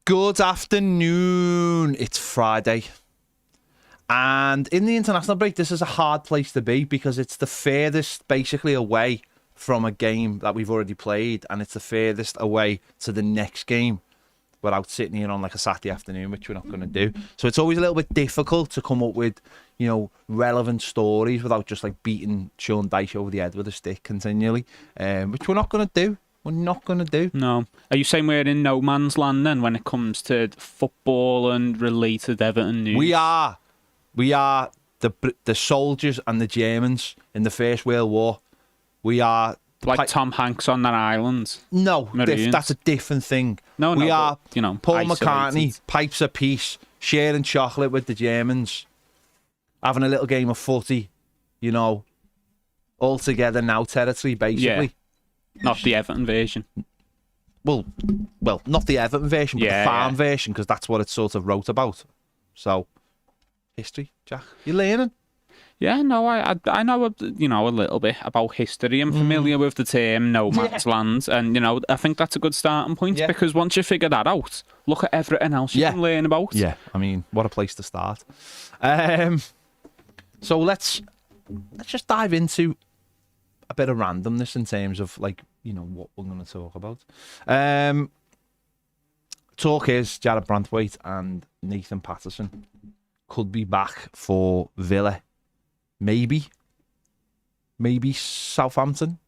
Good afternoon. It's Friday. And in the international break, this is a hard place to be because it's the furthest basically away from a game that we've already played, and it's the furthest away to the next game without sitting here on like a Saturday afternoon, which we're not going to do. So it's always a little bit difficult to come up with, relevant stories without just like beating Sean Dyche over the head with a stick continually, which we're not going to do. We're not going to do. No. Are you saying we're in no man's land then when it comes to football and related Everton news? We are the soldiers and the Germans in the First World War. We are... Like Tom Hanks on that island? No, that's a different thing. We are Paul isolated. McCartney, pipes of peace, sharing chocolate with the Germans, having a little game of footy, all together now territory, basically. Yeah. Not the Everton version. Well, not the Everton version, but the farm version, because that's what it sort of wrote about. So, history, Jack. You learning? Yeah, no, I know a little bit about history. I'm familiar with the term no man's land, and I think that's a good starting point because once you figure that out, look at everything else you can learn about. Yeah, I mean, what a place to start. So let's just dive into a bit of randomness in terms of what we're going to talk about. Talk is Jared Branthwaite and Nathan Patterson could be back for Villa. Maybe Southampton,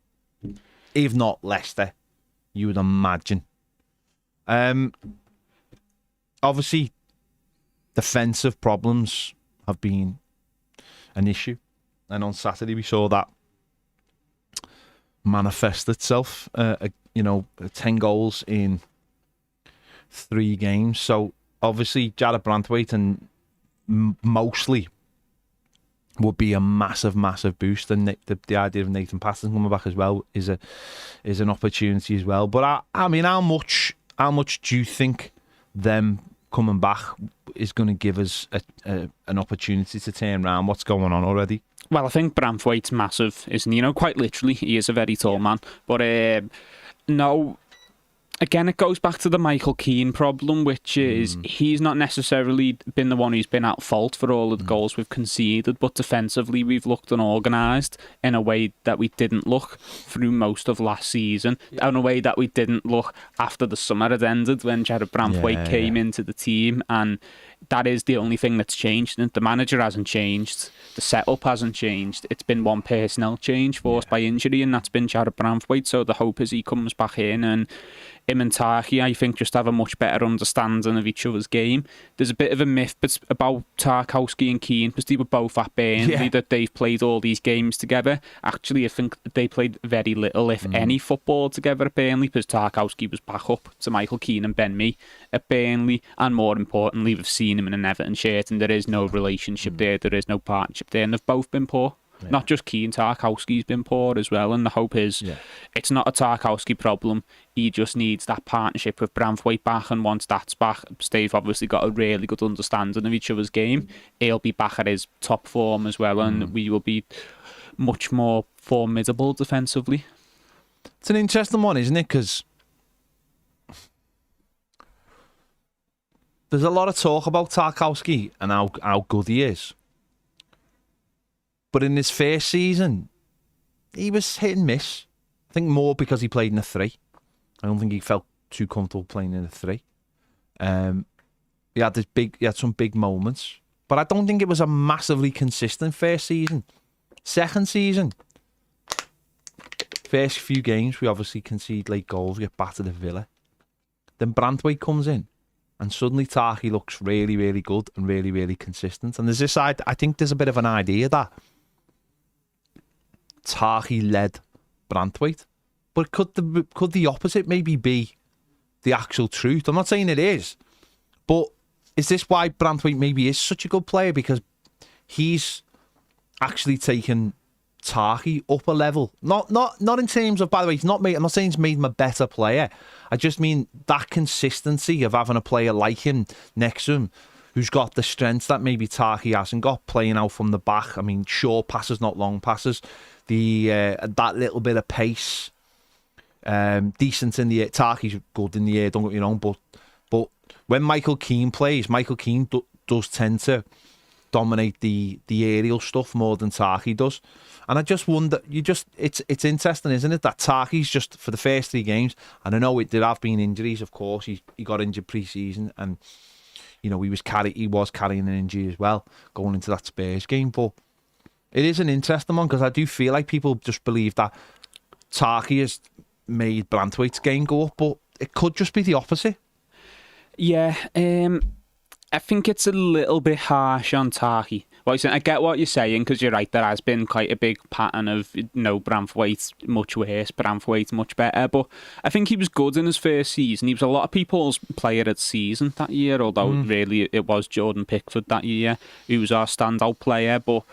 if not Leicester, you would imagine. Obviously, defensive problems have been an issue, and on Saturday we saw that manifest itself. 10 goals in 3 games. So obviously, Jared Branthwaite and mostly would be a massive boost, and the idea of Nathan Patterson coming back as well is an opportunity as well. But I mean, how much do you think them coming back is going to give us an opportunity to turn around what's going on already? Well, I think Branthwaite's massive, isn't he? Quite literally, he is a very tall man. But no. Again, it goes back to the Michael Keane problem, which is he's not necessarily been the one who's been at fault for all of the goals we've conceded, but defensively we've looked unorganised in a way that we didn't look through most of last season, in a way that we didn't look after the summer had ended when Jared Branthwaite came into the team, and that is the only thing that's changed. The manager hasn't changed, the setup hasn't changed. It's been one personnel change forced by injury, and that's been Jared Branthwaite. So the hope is he comes back in, and him and Tarky, I think, just have a much better understanding of each other's game. There's a bit of a myth about Tarkowski and Keane, because they were both at Burnley, that they've played all these games together. Actually, I think they played very little, if any, football together at Burnley, because Tarkowski was back up to Michael Keane and Ben Mee at Burnley, and more importantly, we've seen him in an Everton shirt, and there is no relationship there, there is no partnership there, and they've both been poor. Yeah. Not just Keane, Tarkowski's been poor as well, and the hope is it's not a Tarkowski problem. He just needs that partnership with Branthwaite back, and once that's back, they've obviously got a really good understanding of each other's game. He'll be back at his top form as well, and we will be much more formidable defensively. It's an interesting one, isn't it? Because there's a lot of talk about Tarkowski and how good he is. But in his first season, he was hit and miss. I think more because he played in a 3. I don't think he felt too comfortable playing in a 3. He had some big moments, but I don't think it was a massively consistent first season. Second season, first few games, we obviously concede late goals, we get battered at Villa. Then Branthwaite comes in, and suddenly Tarky looks really, really good and really, really consistent. And there's this side, I think there's a bit of an idea that Tarky led Branthwaite, but could the opposite maybe be the actual truth? I'm not saying it is, but is this why Branthwaite maybe is such a good player? Because he's actually taken Tarky up a level. Not in terms of, by the way, I'm not saying he's made him a better player. I just mean that consistency of having a player like him next to him who's got the strength that maybe Tarky hasn't got, playing out from the back. I mean, short passes, not long passes. That little bit of pace, decent in the air. Tarky's good in the air, don't get me wrong, but when Michael Keane plays, Michael Keane does tend to dominate the aerial stuff more than Toffee does. And I just wonder, it's interesting, isn't it, that Toffee's just, for the first 3 games, and I know there have been injuries, of course, he got injured pre-season, and he was carrying an injury as well going into that Spurs game, but it is an interesting one, because I do feel like people just believe that Toffee has made Branthwaite's game go up, but it could just be the opposite. Yeah, I think it's a little bit harsh on Toffee. I get what you're saying, because you're right, there has been quite a big pattern of, Branthwaite's much worse, Branthwaite's much better, but I think he was good in his first season. He was a lot of people's player of the season that year, although really it was Jordan Pickford that year who was our standout player, but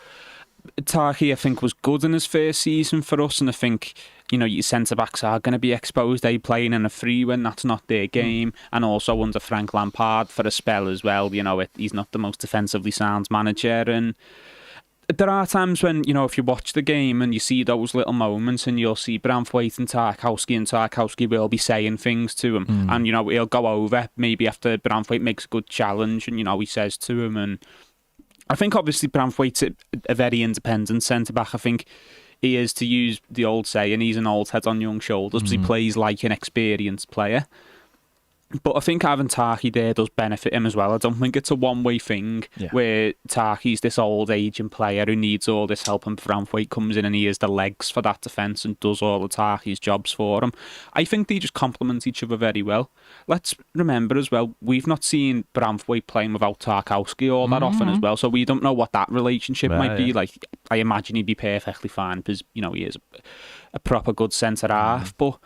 Toffee, I think, was good in his first season for us, and I think, your centre-backs are going to be exposed. They playing in a free when that's not their game, and also under Frank Lampard for a spell as well. He's not the most defensively sound manager, and there are times when, if you watch the game and you see those little moments, and you'll see Branthwaite and Tarkowski will be saying things to him, and, he'll go over, maybe after Branthwaite makes a good challenge, and, he says to him, and I think obviously Branthwaite's a very independent centre-back. I think he is, to use the old saying, he's an old head on young shoulders, because he plays like an experienced player. But I think having Toffee there does benefit him as well. I don't think it's a one-way thing where Toffee's this old aging player who needs all this help, and Branthwaite comes in and he has the legs for that defence and does all of Toffee's jobs for him. I think they just complement each other very well. Let's remember as well, we've not seen Branthwaite playing without Tarkowski all that often as well, so we don't know what that relationship might be like. I imagine he'd be perfectly fine because, he is a proper good centre-half, but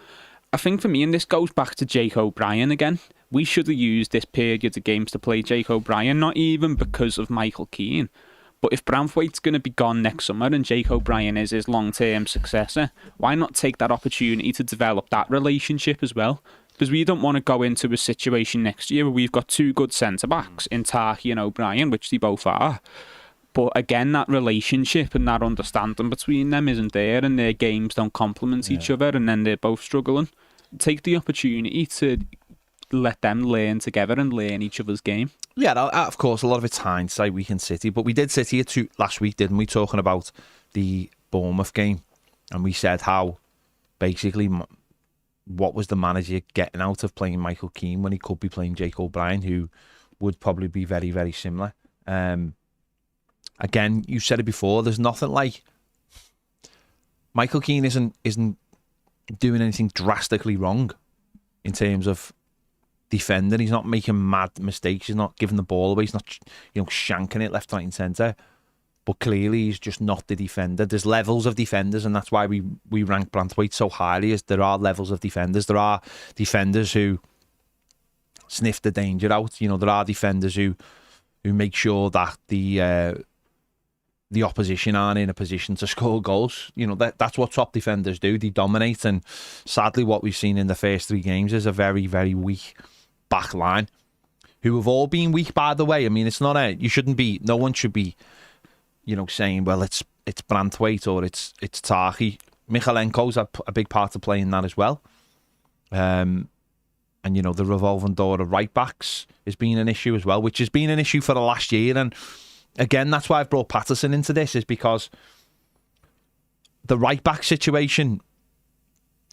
I think for me, and this goes back to Jake O'Brien again, we should have used this period of games to play Jake O'Brien, not even because of Michael Keane, but if Branthwaite's going to be gone next summer and Jake O'Brien is his long-term successor, why not take that opportunity to develop that relationship as well? Because we don't want to go into a situation next year where we've got 2 good centre-backs in Toffee and O'Brien, which they both are. But again, that relationship and that understanding between them isn't there, and their games don't complement each other, and then they're both struggling. Take the opportunity to let them learn together and learn each other's game. Yeah, of course, a lot of it's hindsight, we can City, but we did sit here last week, didn't we, talking about the Bournemouth game, and we said how basically what was the manager getting out of playing Michael Keane when he could be playing Jake O'Brien, who would probably be very, very similar. Again, you said it before, there's nothing like Michael Keane isn't doing anything drastically wrong in terms of defending. He's not making mad mistakes. He's not giving the ball away. He's not, shanking it left, right, and centre. But clearly, he's just not the defender. There's levels of defenders, and that's why we rank Branthwaite so highly. Is there are levels of defenders. There are defenders who sniff the danger out. There are defenders who make sure that the opposition aren't in a position to score goals. That's what top defenders do. They dominate, and sadly what we've seen in the first 3 games is a very, very weak back line, who have all been weak, by the way. I mean, it's not no one should be, saying, well, it's Branthwaite or it's Toffee. Michalenko's a big part of playing that as well. And, the revolving door of right backs has been an issue as well, which has been an issue for the last year. And again, that's why I've brought Patterson into this, is because the right back situation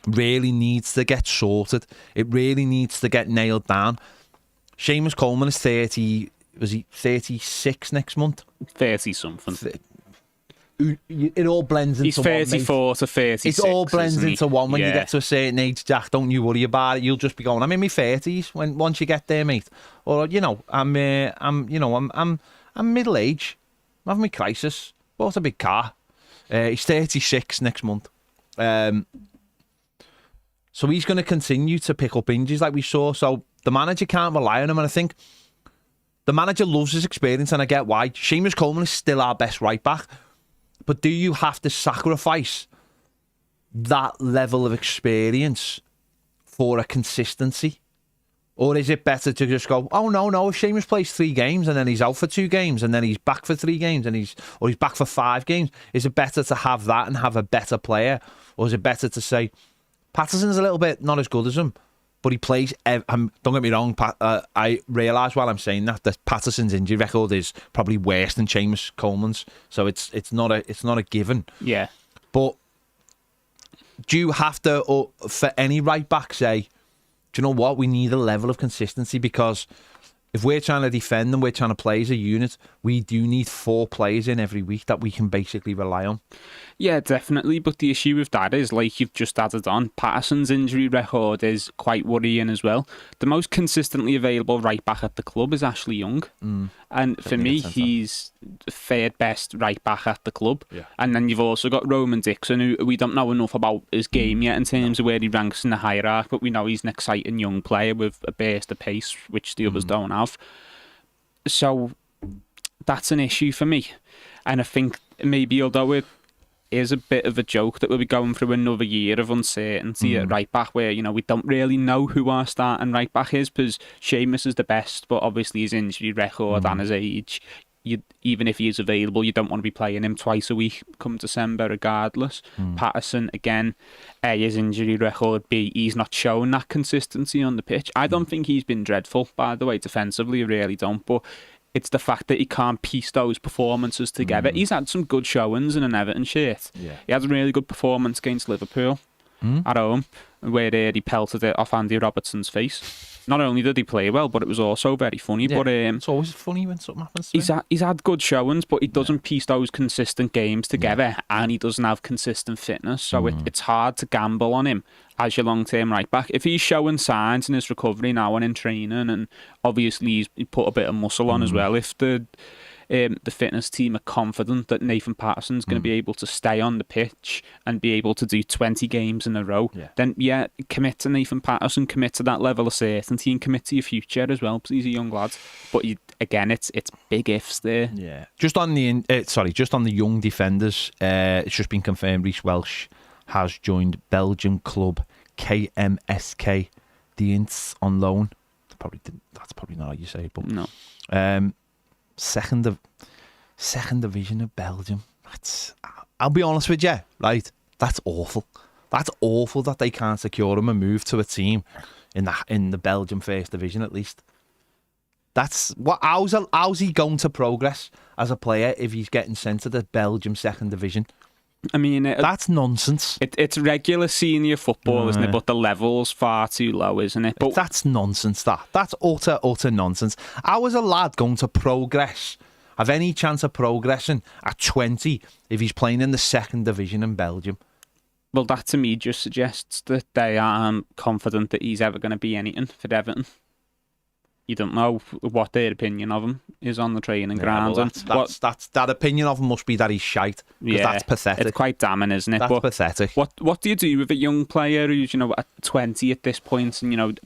really needs to get sorted. It really needs to get nailed down. Sheamus Coleman is 36 next month? 30-something. It all blends into He's 34 to 36. It all blends into one when you get to a certain age, Jack. Don't you worry about it. You'll just be going, I'm in my 30s once you get there, mate. Or, I'm middle age. I'm having my crisis. Bought a big car. He's 36 next month. So he's going to continue to pick up injuries like we saw. So the manager can't rely on him. And I think the manager loves his experience, and I get why. Sheamus Coleman is still our best right back. But do you have to sacrifice that level of experience for a consistency? Or is it better to just go, oh, no, if Sheamus plays 3 games and then he's out for 2 games and then he's back for 3 games or he's back for 5 games, is it better to have that and have a better player? Or is it better to say, Patterson's a little bit not as good as him, but he plays. Don't get me wrong. I realise while I'm saying that Patterson's injury record is probably worse than Sheamus Coleman's, so it's not a given. Yeah. But do you have to, for any right back, say, do you know what? We need a level of consistency, because if we're trying to defend and we're trying to play as a unit, we do need 4 players in every week that we can basically rely on. Yeah, definitely. But the issue with that is, like you've just added on, Patterson's injury record is quite worrying as well. The most consistently available right back at the club is Ashley Young. And for me, he's third best right back at the club. Yeah. And then you've also got Roman Dixon, who we don't know enough about his game yet in terms of where he ranks in the hierarchy, but we know he's an exciting young player with a burst of pace, which the others don't have. So that's an issue for me. And I think maybe, although it is a bit of a joke that we'll be going through another year of uncertainty at right back, where, you know, we don't really know who our starting right back is, because Sheamus is the best, but obviously his injury record and his age, even if he is available, you don't want to be playing him twice a week come December regardless. Patterson, again, A, his injury record, B, he's not showing that consistency on the pitch. I don't think he's been dreadful, by the way, defensively, I really don't, but it's the fact that he can't piece those performances together. He's had some good showings in an Everton shirt. Yeah. He had a really good performance against Liverpool at home, where he pelted it off Andy Robertson's face. Not only did he play well, but it was also very funny. Yeah. But it's always funny when something happens to him. He's had good showings, but he doesn't piece those consistent games together, and he doesn't have consistent fitness. So it's hard to gamble on him as your long-term right back. If he's showing signs in his recovery now and in training, and obviously he's put a bit of muscle on as well, if the fitness team are confident that Nathan Patterson's going to be able to stay on the pitch and be able to do 20 games in a row, then commit to Nathan Patterson, commit to that level of certainty, and commit to your future as well, because he's a young lad. But again, it's big ifs there. Yeah. Just on the young defenders, it's just been confirmed Reece Welsh has joined Belgian club KMSK Dienst on loan. That's probably not how you say it, but no. Second division of Belgium. I'll be honest with you, right? That's awful. That's awful that they can't secure him and move to a team in the Belgium first division at least. That's what. How's he going to progress as a player if he's getting sent to the Belgium second division? I mean, that's nonsense. It's regular senior football, isn't it? But the level's far too low, isn't it? But that's nonsense. That's utter nonsense. How is a lad going to progress, have any chance of progressing at 20 if he's playing in the second division in Belgium? Well, that to me just suggests that they aren't confident that he's ever going to be anything for Everton. You don't know what their opinion of him is on the training ground. Well, that opinion of him must be that he's shite. Yeah, that's pathetic. It's quite damning, isn't it? That's pathetic. What do you do with a young player who's, at 20 at this point, and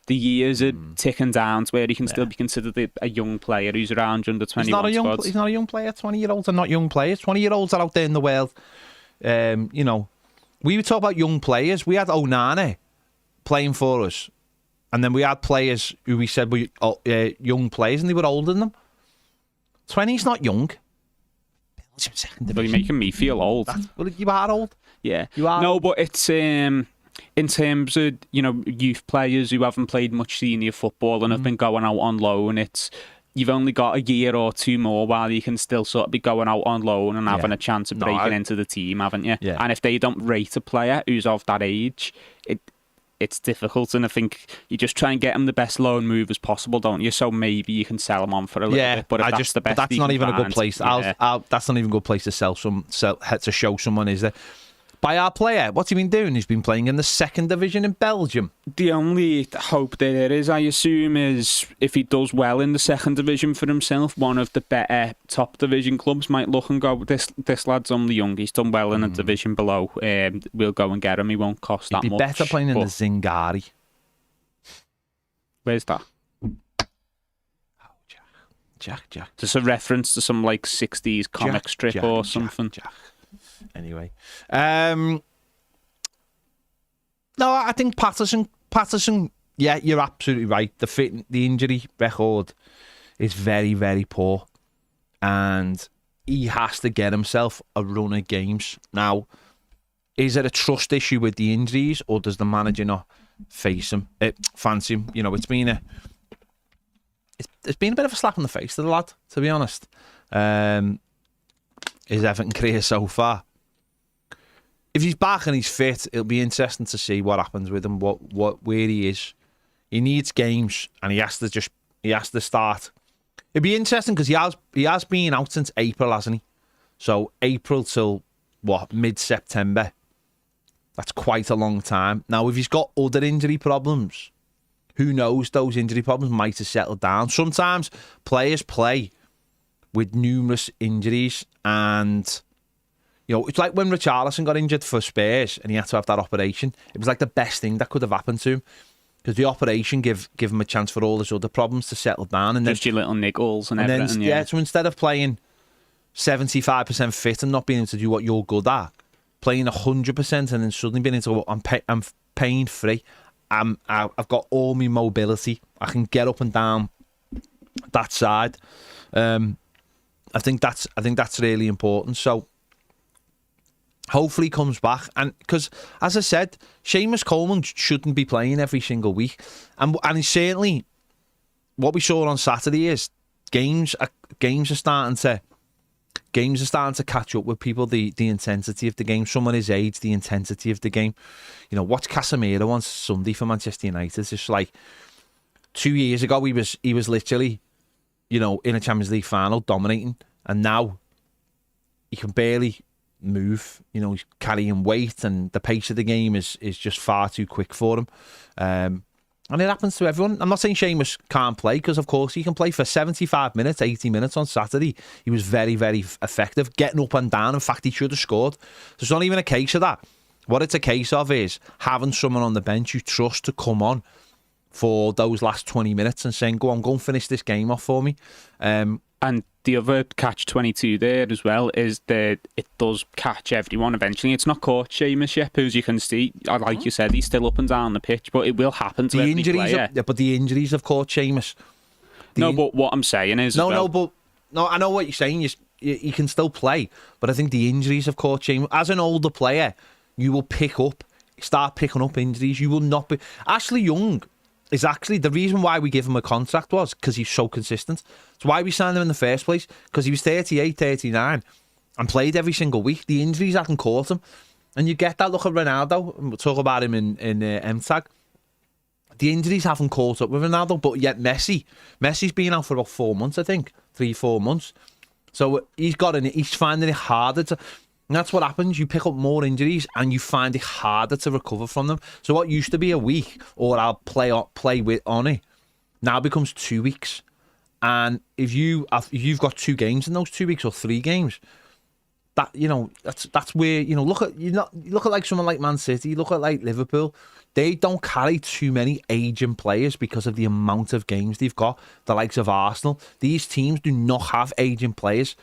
the years are ticking down to where he can still be considered a young player who's around under 21 squads? He's not a young player. 20-year-olds are not young players. 20-year-olds are out there in the world. We would talk about young players. We had Onana playing for us. And then we had players who we said were young players, and they were older than them. 20's not young. Well, you're making me feel old. Well, you are old. Yeah. You are. No, but it's in terms of youth players who haven't played much senior football and have been going out on loan. You've only got a year or two more while you can still sort of be going out on loan and having a chance of breaking into the team, haven't you? Yeah. And if they don't rate a player who's of that age, it's difficult, and I think you just try and get him the best loan move as possible, don't you? So maybe you can sell him on for a little bit. But that's the best. But that's not even a good place. Yeah. That's not even a good place to to show someone, is there? By our player, what's he been doing? He's been playing in the second division in Belgium. The only hope there is, I assume, is if he does well in the second division for himself, one of the better top division clubs might look and go, this lad's only young, he's done well in a division below, we'll go and get him, he won't cost that much. He'd be better playing in the Zingari. Where's that? Jack. Just a reference to some 60s comic strip or something. Jack. Anyway, no, I think Patterson. Yeah, you're absolutely right. The injury record is very, very poor, and he has to get himself a run of games. Now, is it a trust issue with the injuries, or does the manager not fancy him. You know, it's been a bit of a slap in the face to the lad, to be honest. His Everton career so far. If he's back and he's fit, it'll be interesting to see what happens with him, where he is. He needs games, and he has to start. It'd be interesting because he has been out since April, hasn't he? So April till mid-September. That's quite a long time. Now, if he's got other injury problems, who knows? Those injury problems might have settled down. Sometimes players play with numerous injuries, and it's like when Richarlison got injured for Spurs and he had to have that operation. It was like the best thing that could have happened to him, because the operation give him a chance for all his other problems to settle down. And just your little niggles and everything. Yeah, so instead of playing 75% fit and not being able to do what you're good at, playing 100% and then suddenly being able to, I'm pain free. I've got all my mobility. I can get up and down that side. I think that's really important. So hopefully he comes back, and because as I said, Sheamus Coleman shouldn't be playing every single week, and he's certainly, what we saw on Saturday is games are starting to catch up with people. The intensity of the game, someone his age, the intensity of the game. Watch Casemiro on Sunday for Manchester United. It's just like 2 years ago he was literally, in a Champions League final dominating, and now he can barely move. He's carrying weight, and the pace of the game is just far too quick for him. And it happens to everyone. I'm not saying Sheamus can't play, because of course he can play for 75 minutes, 80 minutes on Saturday. He was very, very effective, getting up and down. In fact, he should have scored. So it's not even a case of that. What it's a case of is having someone on the bench you trust to come on for those last 20 minutes and saying, go and finish this game off for me. And the other catch-22 there as well is that it does catch everyone eventually. It's not caught Sheamus yet, as you can see. Like you said, he's still up and down the pitch, but it will happen to every player. But the injuries have caught Sheamus. But what I'm saying is... I know what you're saying. You can still play, but I think the injuries have caught Sheamus. As an older player, you will start picking up injuries. You will not be... Ashley Young is actually the reason why we give him a contract, was because he's so consistent. It's why we signed him in the first place, because he was 38, 39 and played every single week. The injuries hadn't caught him, and you get that. Look at Ronaldo, and we'll talk about him in MTAG. The injuries haven't caught up with Ronaldo, but yet Messi's been out for about 4 months, I think, 3-4 months. So he's finding it harder to... And that's what happens. You pick up more injuries and you find it harder to recover from them. So what used to be a week, or I'll play with on it, now becomes 2 weeks. And if you've got 2 games in those 2 weeks, or 3 games, that's where look at like someone like Man City, look at like Liverpool. They don't carry too many aging players because of the amount of games they've got. The likes of Arsenal, these teams do not have aging players.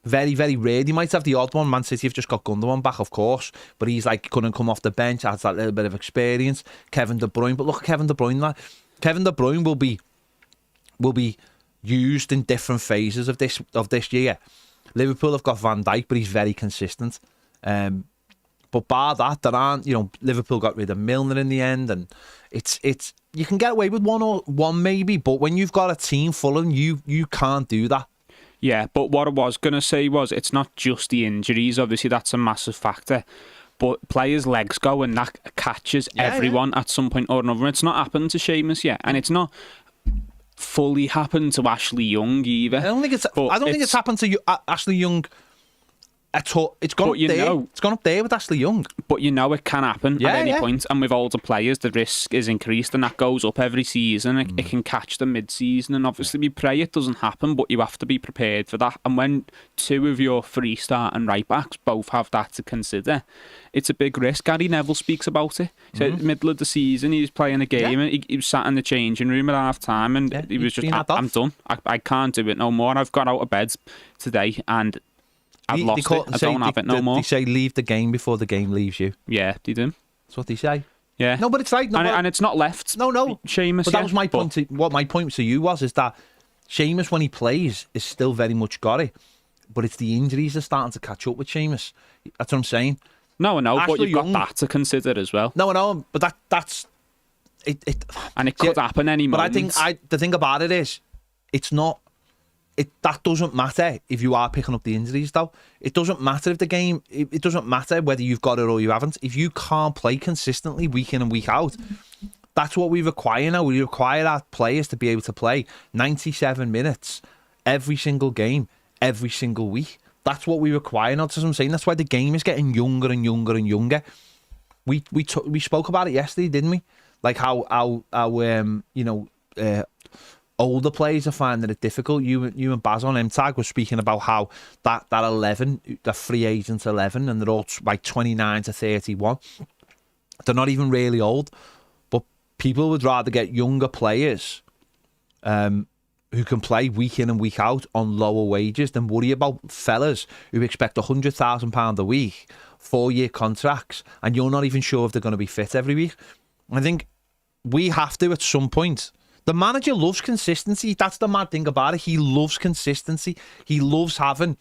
Very, very rare. You might have the odd one. Man City have just got Gundogan back, of course, but he's like couldn't come off the bench, has that little bit of experience. Kevin De Bruyne, but look at Kevin De Bruyne. Kevin De Bruyne will be used in different phases of this year. Liverpool have got Van Dijk, but he's very consistent. But bar that, there aren't. Liverpool got rid of Milner in the end, and it's you can get away with one maybe, but when you've got a team full of them, you can't do that. Yeah, but what I was going to say was, it's not just the injuries. Obviously, that's a massive factor. But players' legs go, and that catches everyone at some point or another. It's not happened to Sheamus yet, and it's not fully happened to Ashley Young either. I don't think it's happened to Ashley Young at all. It's gone up there. It's gone up there with Ashley Young. But it can happen at any point. And with older players, the risk is increased, and that goes up every season. It can catch them mid-season, and obviously we pray it doesn't happen, but you have to be prepared for that. And when 2 of your 3 starting right backs both have that to consider, it's a big risk. Gary Neville speaks about it. So middle of the season, he was playing a game, and he was sat in the changing room at half time, and he was just, I'm done. I can't do it no more. I've got out of bed today, and I've lost it. I don't have it no more. They say leave the game before the game leaves you. Yeah, they do. That's what they say. Yeah. No, but it's right. No, and it's not left. No. Sheamus. But that was my point. What my point to you was, is that Sheamus, when he plays, is still very much got it. But it's the injuries that are starting to catch up with Sheamus. That's what I'm saying. No, but you've got that to consider as well. No, but that's And it could happen any but moment. I think the thing about it is, it's not. That doesn't matter if you are picking up the injuries, though. It doesn't matter if the game. It doesn't matter whether you've got it or you haven't. If you can't play consistently week in and week out, that's what we require now. We require our players to be able to play 97 minutes every single game, every single week. That's what we require now. That's what I'm saying. That's why the game is getting younger and younger and younger. We spoke about it yesterday, didn't we? Like how older players are finding it difficult. You and Baz on MTAG were speaking about how that 11, the free agent 11, and they're all like 29 to 31. They're not even really old, but people would rather get younger players who can play week in and week out on lower wages than worry about fellas who expect £100,000 a week, 4-year contracts, and you're not even sure if they're going to be fit every week. I think we have to, at some point. The manager loves consistency. That's the mad thing about it. He loves consistency. He loves having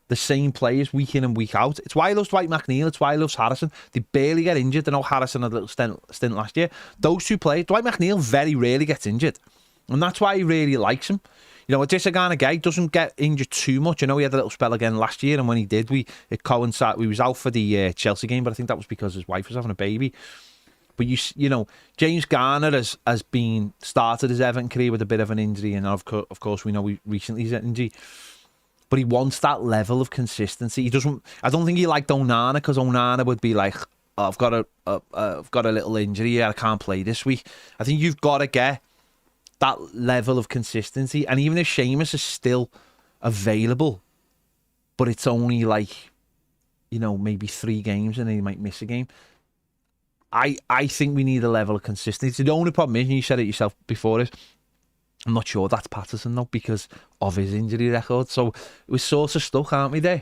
the same players week in and week out. It's why he loves Dwight McNeil. It's why he loves Harrison. They barely get injured. I know Harrison had a little stint last year. Those two players, Dwight McNeil very rarely gets injured. And that's why he really likes him. You know, Adesanya guy doesn't get injured too much. I know he had a little spell again last year, and when he did, it coincided. We was out for the Chelsea game, but I think that was because his wife was having a baby. But you know, James Garner has been started his Everton career with a bit of an injury, and of course we know we recently had an injury. But he wants that level of consistency. He doesn't. I don't think he liked Onana, because Onana would be like, oh, I've got a little injury here, I can't play this week. I think you've got to get that level of consistency, and even if Sheamus is still available, but it's only like, you know, maybe 3 games and then he might miss a game. I think we need a level of consistency. The only problem is, and you said it yourself before, is I'm not sure that's Patterson though, because of his injury record. So we're sort of stuck, aren't we, there?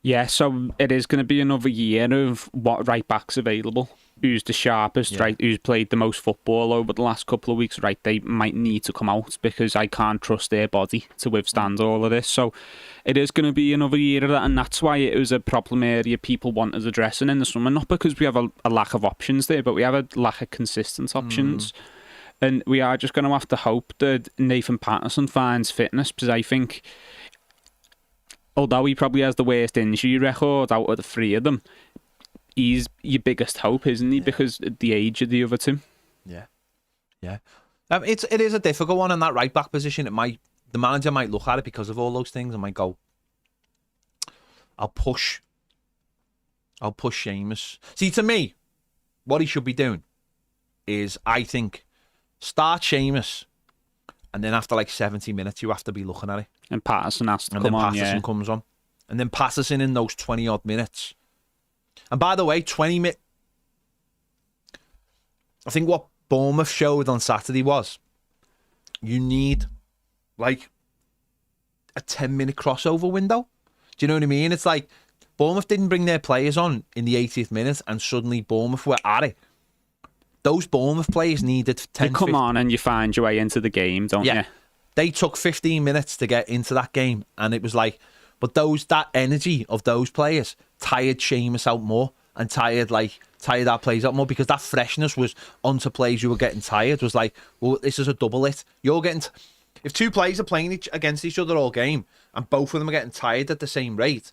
Yeah, so it is going to be another year of what right back's available. Who's the sharpest, right? Who's played the most football over the last couple of weeks, right? They might need to come out, because I can't trust their body to withstand all of this. So it is going to be another year of that, and that's why it was a problem area people wanted addressing in the summer. Not because we have a lack of options there, but we have a lack of consistent options. And we are just going to have to hope that Nathan Patterson finds fitness, because I think, although he probably has the worst injury record out of the 3 of them, he's your biggest hope, isn't he? Because of the age of the other two. Yeah. It is a difficult one in that right back position. The manager might look at it because of all those things and might go, I'll push Sheamus. See, to me, what he should be doing is, I think, start Sheamus, and then after like 70 minutes, you have to be looking at it. And Patterson has to come on, Patterson comes on. And then Patterson in those 20-odd minutes. And by the way, 20 minutes... I think what Bournemouth showed on Saturday was, you need like a 10-minute crossover window. Do you know what I mean? It's like Bournemouth didn't bring their players on in the 80th minute and suddenly Bournemouth were at it. Those Bournemouth players needed 10... You come on and you find your way into the game, don't you? They took 15 minutes to get into that game, and it was like... But that energy of those players tired Sheamus out more, and tired our players out more, because that freshness was onto players who were getting tired. Was like, well, this is a double hit. You're getting... If 2 players are playing against each other all game, and both of them are getting tired at the same rate,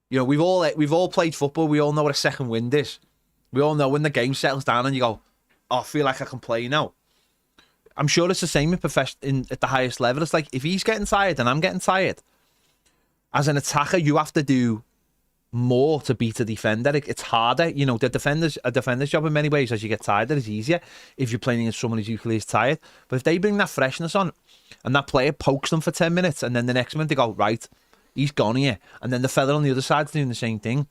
you know, we've all played football. We all know what a second wind is. We all know when the game settles down and you go, oh, I feel like I can play now. I'm sure it's the same at the highest level. It's like, if he's getting tired and I'm getting tired, as an attacker, you have to do more to beat a defender. It's harder. You know, a defender's job in many ways, as you get tired, it's easier if you're playing against someone who's equally as tired. But if they bring that freshness on, and that player pokes them for 10 minutes, and then the next minute they go, right, he's gone here. And then the fella on the other side's doing the same thing.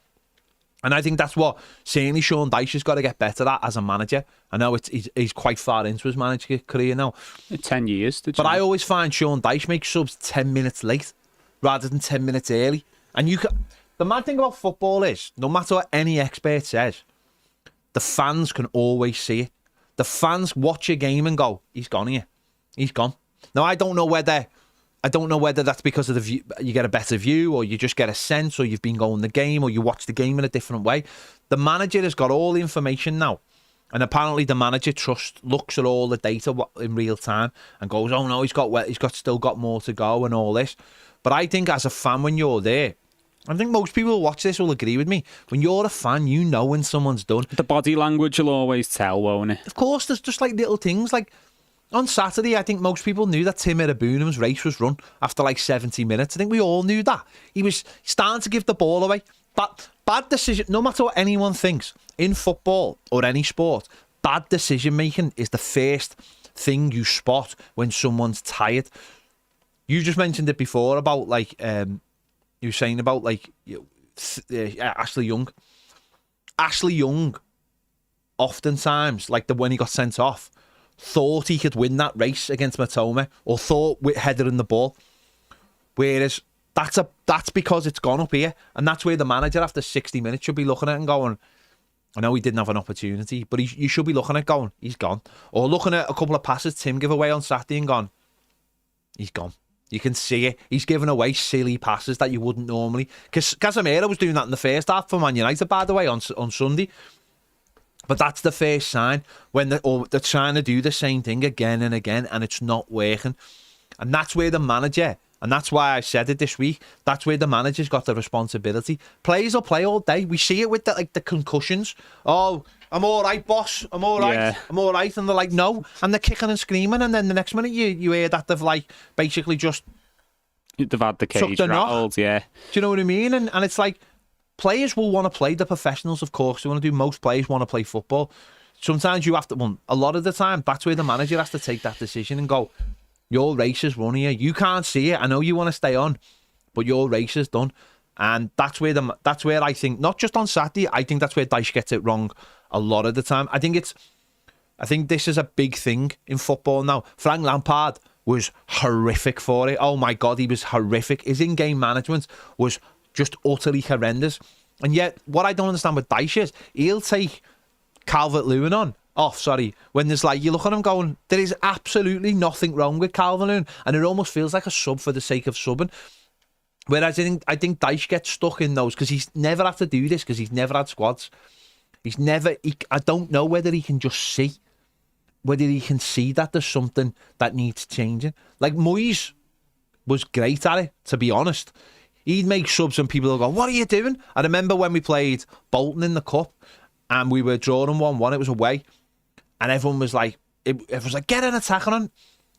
And I think that's what certainly Sean Dyche has got to get better at as a manager. I know he's quite far into his manager career now. 10 years. But I always find Sean Dyche makes subs 10 minutes late rather than 10 minutes early. And the mad thing about football is, no matter what any expert says, the fans can always see it. The fans watch a game and go, he's gone here. He's gone. Now, I don't know whether that's because of the view, you get a better view, or you just get a sense, or you've been going the game, or you watch the game in a different way. The manager has got all the information now And apparently the manager looks at all the data in real time and goes, "Oh no, he's still got more to go," and all this. But I think as a fan, when you're there, I think most people who watch this will agree with me. When you're a fan, you know when someone's done. The body language will always tell, won't it? Of course, there's just like little things. Like on Saturday, I think most people knew that Tim Irabunim's race was run after like 70 minutes. I think we all knew that. He was starting to give the ball away. Bad decision, no matter what anyone thinks, in football or any sport, bad decision making is the first thing you spot when someone's tired. You just mentioned it before about like, you were saying about like Ashley Young. Ashley Young, oftentimes, like when he got sent off, thought he could win that race against Matoma, or thought with headering the ball. Whereas that's because it's gone up here, and that's where the manager after 60 minutes should be looking at it and going, I know he didn't have an opportunity, but you should be looking at going, he's gone. Or looking at a couple of passes Tim gave away on Saturday and gone, he's gone. You can see it. He's giving away silly passes that you wouldn't normally. Because Casemiro was doing that in the first half for Man United, by the way, on Sunday. But that's the first sign when they're trying to do the same thing again and again, and it's not working. And that's where the manager, and that's why I said it this week, that's where the manager's got the responsibility. Players will play all day. We see it with the concussions. Oh, I'm all right, boss. I'm all right. Yeah. I'm all right. And they're like, no. And they're kicking and screaming. And then the next minute you hear that they've like basically just They've had the cage sucked a knock. rattled, yeah. Do you know what I mean? And it's like, players will want to play. The professionals, of course, they want to do. Most players want to play football. Sometimes you have to, well, a lot of the time, that's where the manager has to take that decision and go, your race is run here. You can't see it. I know you want to stay on, but your race is done. And that's where I think, not just on Saturday, I think that's where Dyche gets it wrong a lot of the time. I think this is a big thing in football now. Frank Lampard was horrific for it. Oh my God, he was horrific. His in-game management was just utterly horrendous. And yet, what I don't understand with Dyche is he'll take Calvert-Lewin off, when there's like, you look at him going, there is absolutely nothing wrong with Calvert-Lewin, and it almost feels like a sub for the sake of subbing. Whereas I think Dyche gets stuck in those because he's never had to do this because he's never had squads. I don't know whether he can just see, whether he can see that there's something that needs changing. Like Moyes was great at it, to be honest. He'd make subs and people would go, what are you doing? I remember when we played Bolton in the Cup and we were drawing 1-1, it was away. And everyone was like, get an attacker on.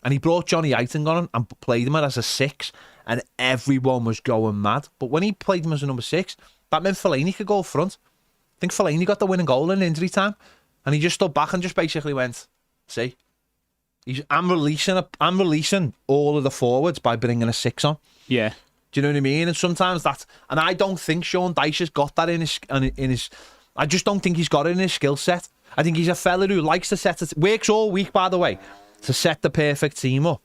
And he brought Johnny Aiton on and played him as a 6. And everyone was going mad. But when he played him as a number 6, that meant Fellaini could go up front. I think Fellaini got the winning goal in injury time. And he just stood back and just basically went, see, I'm releasing all of the forwards by bringing a 6 on. Yeah. Do you know what I mean? And sometimes and I don't think Sean Dyche has got that in his. I just don't think he's got it in his skill set. I think he's a fella who likes to set it. Works all week, by the way, to set the perfect team up.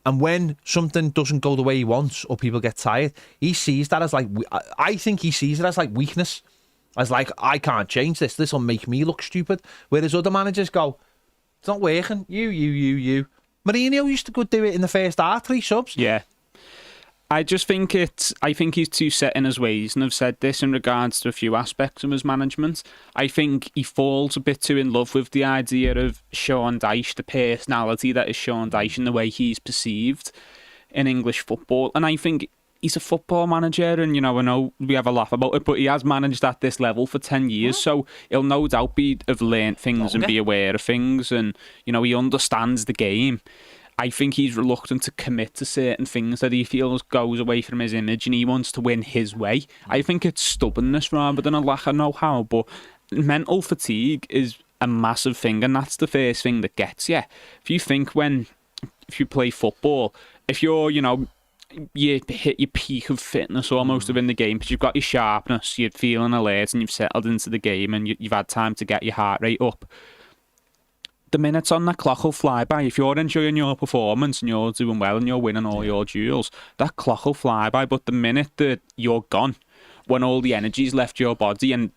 And when something doesn't go the way he wants or people get tired, he sees that as like, I think he sees it as like weakness. As like, I can't change this. This will make me look stupid. Whereas other managers go, it's not working. You. Mourinho used to go do it in the first half, 3 subs. Yeah. I think he's too set in his ways, and I've said this in regards to a few aspects of his management. I think he falls a bit too in love with the idea of Sean Dyche, the personality that is Sean Dyche and the way he's perceived in English football. And I think he's a football manager, and I know we have a laugh about it, but he has managed at this level for 10 years, so he'll no doubt have learnt things and be aware of things, and he understands the game. I think he's reluctant to commit to certain things that he feels goes away from his image, and he wants to win his way. I think it's stubbornness rather than a lack of know-how, but mental fatigue is a massive thing, and that's the first thing that gets you. If you think if you play football, if you're, you hit your peak of fitness almost within the game, because you've got your sharpness, you're feeling alert, and you've settled into the game, and you've had time to get your heart rate up. The minutes on that clock will fly by. If you're enjoying your performance and you're doing well and you're winning all your duels, that clock will fly by. But the minute that you're gone, when all the energy's left your body, and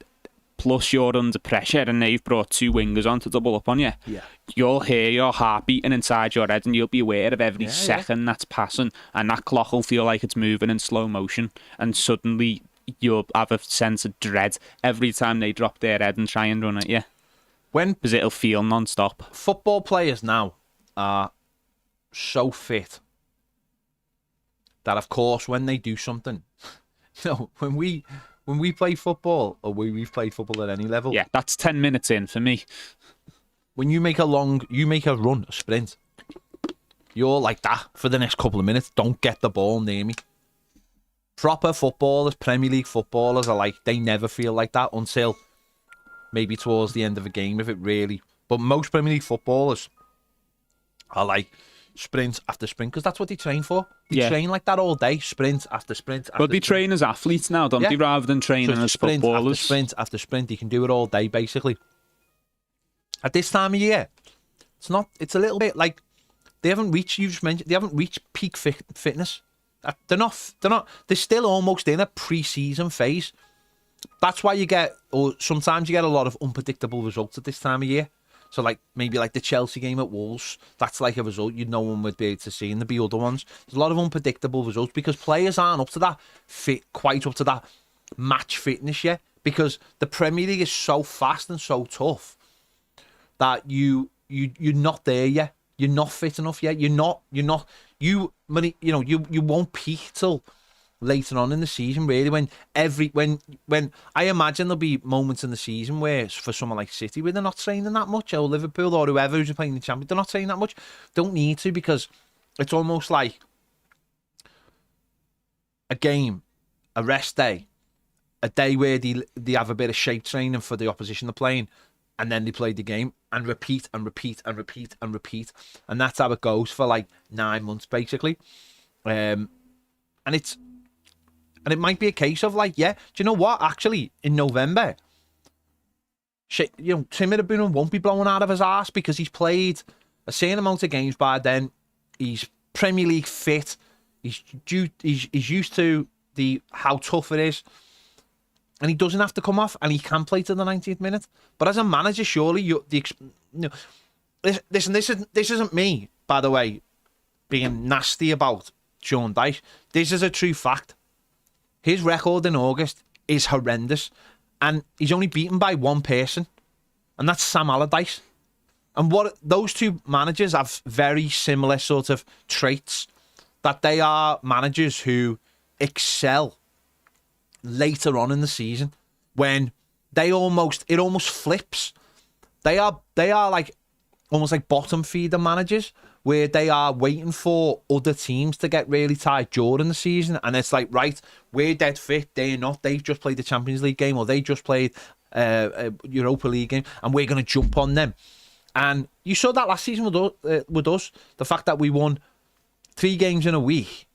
plus you're under pressure and they've brought 2 wingers on to double up on you, you'll hear your heart beating inside your head and you'll be aware of every second that's passing, and that clock will feel like it's moving in slow motion, and suddenly you'll have a sense of dread every time they drop their head and try and run at you. because it'll feel non-stop. Football players now are so fit that, of course, when they do something, when we play football, or we've played football at any level, Yeah, that's 10 minutes in for me. when you make a run, a sprint, you're like that for the next couple of minutes. Don't get the ball near me. Proper footballers, Premier League footballers, are like, they never feel like that until maybe towards the end of a game, if it really. But most Premier League footballers are like sprint after sprint, because that's what they train for. They train like that all day, sprint after sprint. But they train as athletes now, don't they, rather than training as footballers? Sprint after sprint, you can do it all day, basically. At this time of year, it's a little bit like they haven't reached, you just mentioned, they haven't reached peak fitness. They're still almost in a pre-season phase. That's why sometimes you get a lot of unpredictable results at this time of year. So like maybe like the Chelsea game at Wolves, that's like a result no one would be able to see, and there'd be other ones. There's a lot of unpredictable results because players aren't up to that quite up to that match fitness yet, because the Premier League is so fast and so tough that you're not there yet. You're not fit enough yet. You won't peak till later on in the season, really, when I imagine there'll be moments in the season where, for someone like City, where they're not training that much, or Liverpool, or whoever who's playing the Champions, they're not training that much. Don't need to, because it's almost like a game, a rest day, a day where they have a bit of shape training for the opposition they're playing, and then they play the game and repeat and repeat and repeat and repeat, and that's how it goes for like 9 months, basically. And it might be a case of like, do you know what? Actually, in November, Tim Abraham won't be blowing out of his arse, because he's played a certain amount of games by then. He's Premier League fit. He's used to how tough it is, and he doesn't have to come off, and he can play to the 90th minute. But as a manager, surely listen, this isn't me, by the way, being nasty about Sean Dyche. This is a true fact. His record in August is horrendous, and he's only beaten by one person, and that's Sam Allardyce. And what those two managers have very similar sort of traits, that they are managers who excel later on in the season, when it almost flips. They are like almost like bottom feeder managers, where they are waiting for other teams to get really tired during the season, and it's like, right, we're dead fit, they're not, they've just played the Champions League game, or they just played a Europa League game, and we're going to jump on them. And you saw that last season with us, the fact that we won 3 games in a week.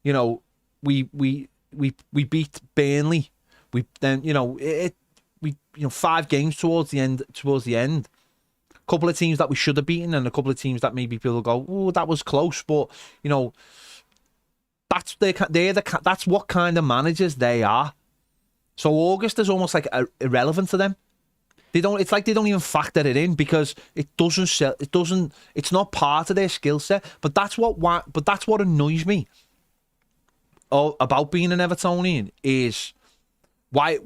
We beat Burnley. We 5 games towards the end. Couple of teams that we should have beaten, and a couple of teams that maybe people go, oh, that was close, but that's what kind of managers they are. So August is almost like irrelevant to them. It's like they don't even factor it in, because it's not part of their skill set. But that's what annoys me about being an Evertonian, is why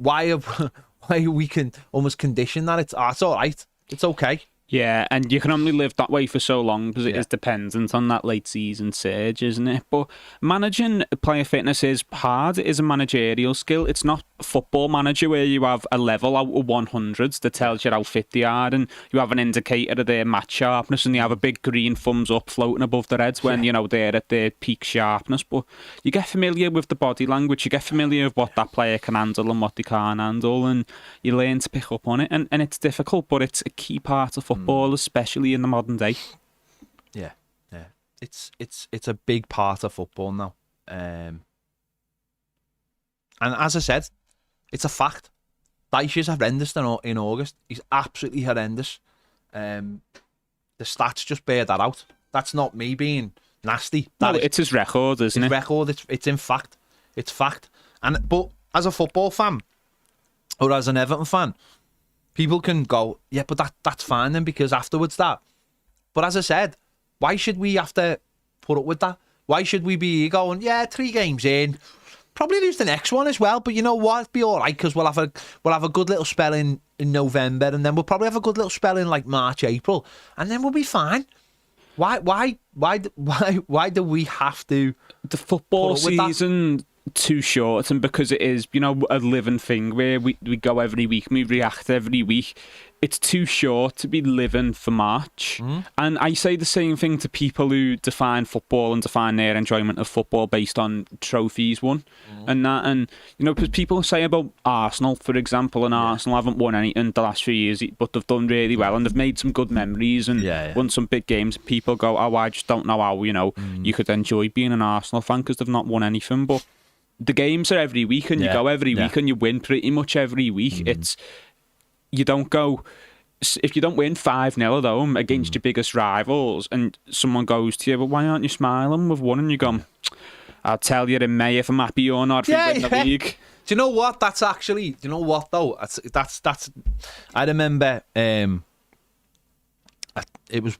we can almost condition that it's all right, it's okay. Yeah, and you can only live that way for so long, because it is dependent on that late season surge, isn't it? But managing player fitness is hard. It is a managerial skill. It's not a football manager where you have a level out of 100s that tells you how fit they are, and you have an indicator of their match sharpness, and you have a big green thumbs up floating above their heads when they're at their peak sharpness. But you get familiar with the body language, you get familiar with what that player can handle and what they can't handle, and you learn to pick up on it. And it's difficult, but it's a key part of football, especially in the modern day. Yeah. It's a big part of football now. And as I said, it's a fact. Dyche is horrendous in August. He's absolutely horrendous. The stats just bear that out. That's not me being nasty. It's his record, isn't it? His record. It's in fact. It's fact. But as a football fan, or as an Everton fan, people can go, yeah, but that's fine then, because afterwards that. But as I said, why should we have to put up with that? Why should we be going, 3 games in, Probably lose the next one as well, but you know what? It'll be all right because we'll have a good little spell in November, and then we'll probably have a good little spell in like March, April, and then we'll be fine. Why do we have to? The football season too short, and because it is, you know, a living thing where we go every week and we react every week. It's too short to be living for March. And I say the same thing to people who define football and define their enjoyment of football based on trophies won and that. And, you know, because people say about Arsenal, for example, and Arsenal haven't won anything the last few years, but they've done really well and they've made some good memories and won some big games. People go, oh, I just don't know how, you know, you could enjoy being an Arsenal fan because they've not won anything. But the games are every week and you go every week and you win pretty much every week. You don't go, if you don't win 5-0 at home against your biggest rivals and someone goes to you, but why aren't you smiling? We've won, and you go, I'll tell you in May if I'm happy or not if we win the league. Do you know what? That's actually, do you know what though? That's I remember it was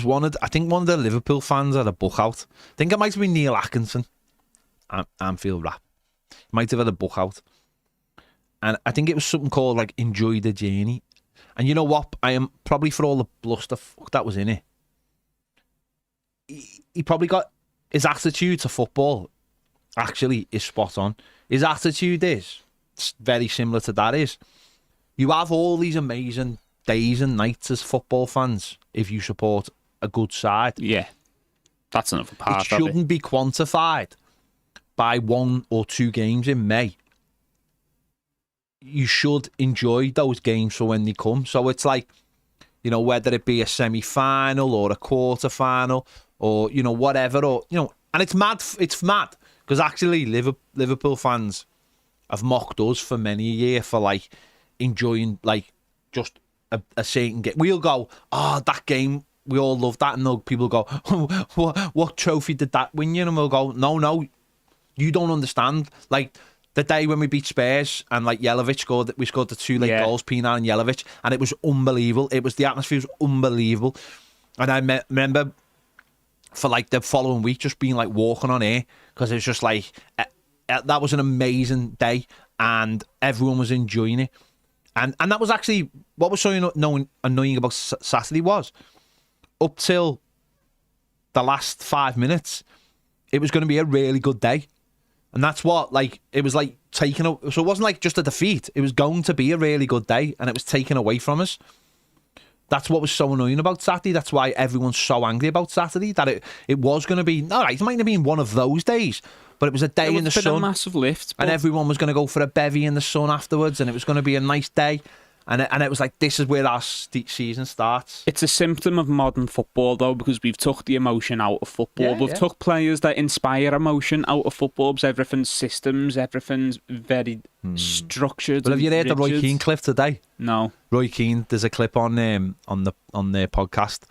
one of the Liverpool fans had a book out. I think it might have been Neil Atkinson. Anfield Rap. Might have had a book out. And I think it was something called like Enjoy the Journey. And you know what? I am probably, for all the bluster that was in it, he probably got his attitude to football actually is spot on. His attitude is very similar to that is. You have all these amazing days and nights as football fans if you support a good side. Yeah. That's another part of it. It shouldn't be quantified by 1 or 2 games in May. You should enjoy those games for when they come. So it's like, you know, whether it be a semi-final or a quarter-final or, you know, whatever, or, you know, and it's mad because actually Liverpool fans have mocked us for many a year for like enjoying like just a certain game. We'll go, that game, we all love that, and people go, what trophy did that win you? And we'll go, no, you don't understand. Like, the day when we beat Spurs and like we scored the 2 late goals, Pienaar and Jelavic, and it was unbelievable. The atmosphere was unbelievable. And I remember for like the following week just being like walking on air because it was just like, that was an amazing day and everyone was enjoying it. And that was actually, what was so annoying about Saturday was, up till the last 5 minutes, it was going to be a really good day. And that's what, like, it was like taken. So it wasn't like just a defeat. It was going to be a really good day, and it was taken away from us. That's what was so annoying about Saturday. That's why everyone's so angry about Saturday. That it was going to be, all right, it might have been one of those days, but it was a day in the sun. A massive lift. And everyone was going to go for a bevy in the sun afterwards, and it was going to be a nice day. And it was like, this is where our season starts. It's a symptom of modern football, though, because we've took the emotion out of football. We've took players that inspire emotion out of football, because everything's systems, everything's very structured. But have you heard the Roy Keane clip today? No. Roy Keane, there's a clip on their podcast,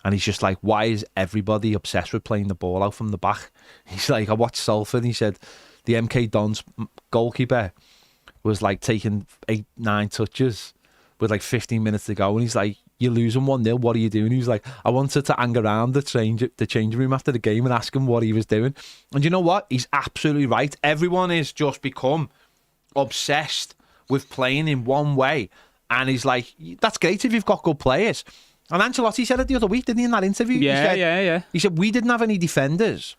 and he's just like, why is everybody obsessed with playing the ball out from the back? He's like, I watched Salford, and he said, the MK Dons goalkeeper was like taking 8-9 touches with like 15 minutes to go, and he's like, you're losing 1-0, what are you doing? He was like, I wanted to hang around the changing room after the game and ask him what he was doing. And you know what? He's absolutely right. Everyone has just become obsessed with playing in one way, and he's like, that's great if you've got good players. And Ancelotti said it the other week, didn't he, in that interview? Yeah. He said, we didn't have any defenders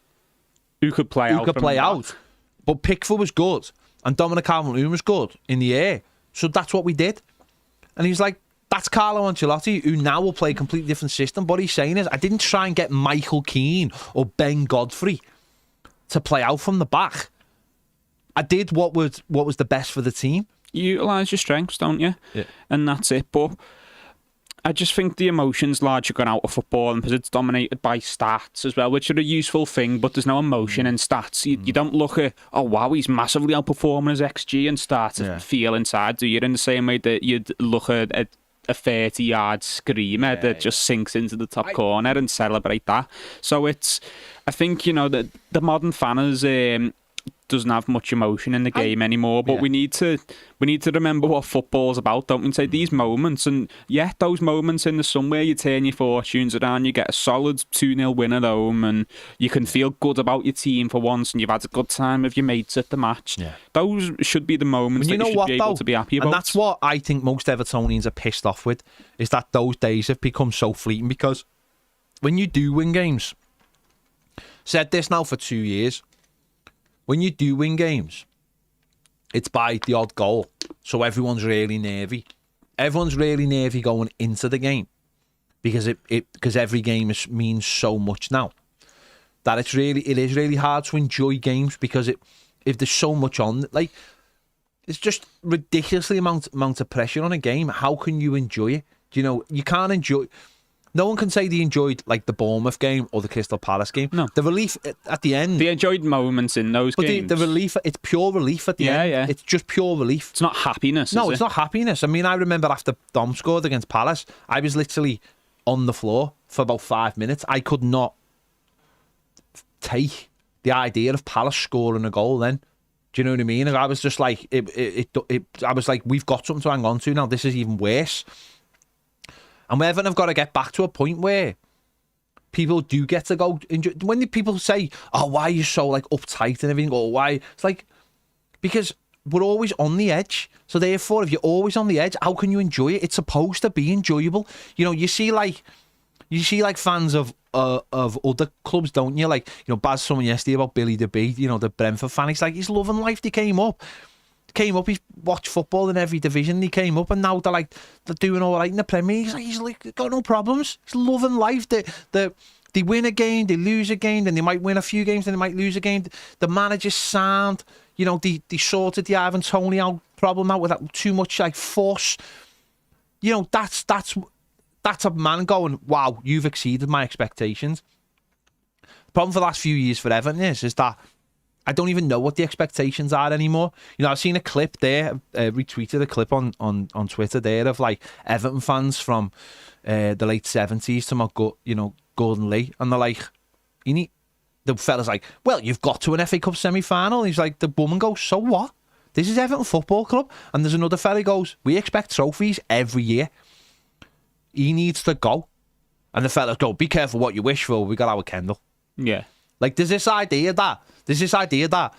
who could play out. But Pickford was good. And Dominic Calvert-Lewin was good in the air. So that's what we did. And he's like, that's Carlo Ancelotti, who now will play a completely different system. But he's saying is, I didn't try and get Michael Keane or Ben Godfrey to play out from the back. I did what was the best for the team. You utilise your strengths, don't you? Yeah. And that's it. But I just think the emotions largely gone out of football, and because it's dominated by stats as well, which are a useful thing, but there's no emotion in stats. You don't look at, oh wow, he's massively outperforming his XG and start to feel inside, do you? In the same way that you'd look at a 30-yard screamer that just sinks into the top corner and celebrate that. So I think, you know, that the modern fan is doesn't have much emotion in the game anymore. But we need to remember what football's about, don't we? And say these moments, and those moments in the sun where you turn your fortunes around, you get a solid 2-0 win at home, and you can feel good about your team for once, and you've had a good time with your mates at the match. Yeah. Those should be the moments that you should be able to be happy about. And that's what I think most Evertonians are pissed off with, is that those days have become so fleeting, because when you do win games, said this now for 2 years, when you do win games, it's by the odd goal. So everyone's really nervy. Everyone's really nervy going into the game, because because every game means so much now, that it is really hard to enjoy games, because if there's so much on, like, it's just ridiculously amount of pressure on a game. How can you enjoy it? You can't enjoy. No one can say they enjoyed, like, the Bournemouth game or the Crystal Palace game. No. The relief at the end. They enjoyed moments in those games. But the relief, it's pure relief at the end. Yeah. It's just pure relief. It's not happiness, No, it's not happiness. I mean, I remember after Dom scored against Palace, I was literally on the floor for about 5 minutes. I could not take the idea of Palace scoring a goal then. Do you know what I mean? I was just like, I was like, we've got something to hang on to now. This is even worse. And Everton have got to get back to a point where people do get to go. When people say, "Oh, why are you so, like, uptight and everything?" or "Why?" It's like, because we're always on the edge. So therefore, if you're always on the edge, how can you enjoy it? It's supposed to be enjoyable. You see like fans of other clubs, don't you? Like, Baz someone yesterday about Billy DeBee, the Brentford fan. He's like, he's loving life. They came up, he's watched football in every division. He came up, and now they're doing all right in the Premier. He's like got no problems. He's loving life. They win a game, they lose a game, then they might win a few games, then they might lose a game. The manager's sound. They sorted the Ivan Toney problem out without too much, like, force. That's a man going, wow, you've exceeded my expectations. The problem for the last few years for Everton is that I don't even know what the expectations are anymore. I've seen a clip there, retweeted a clip on Twitter there of, like, Everton fans from the late 70s to my Gordon Lee, and they're like, the fella's like, well, you've got to an FA Cup semi-final. He's like, the woman goes, so what? This is Everton Football Club. And there's another fella who goes, we expect trophies every year. He needs to go. And the fellas go, be careful what you wish for. We got our Kendall. Yeah. Like, there's this idea that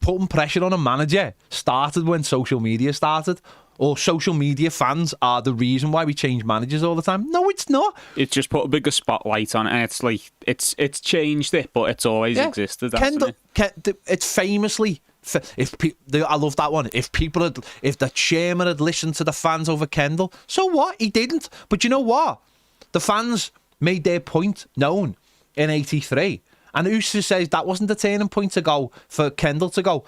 putting pressure on a manager started when social media started, or social media fans are the reason why we change managers all the time. No, it's not. It's just put a bigger spotlight on it, and it's like, it's changed it, but it's always existed. Kendall, it's famously, I love that one. If the chairman had listened to the fans over Kendall, so what? He didn't. But you know what? The fans made their point known in '83. And Usa says that wasn't the turning point to go for Kendall to go,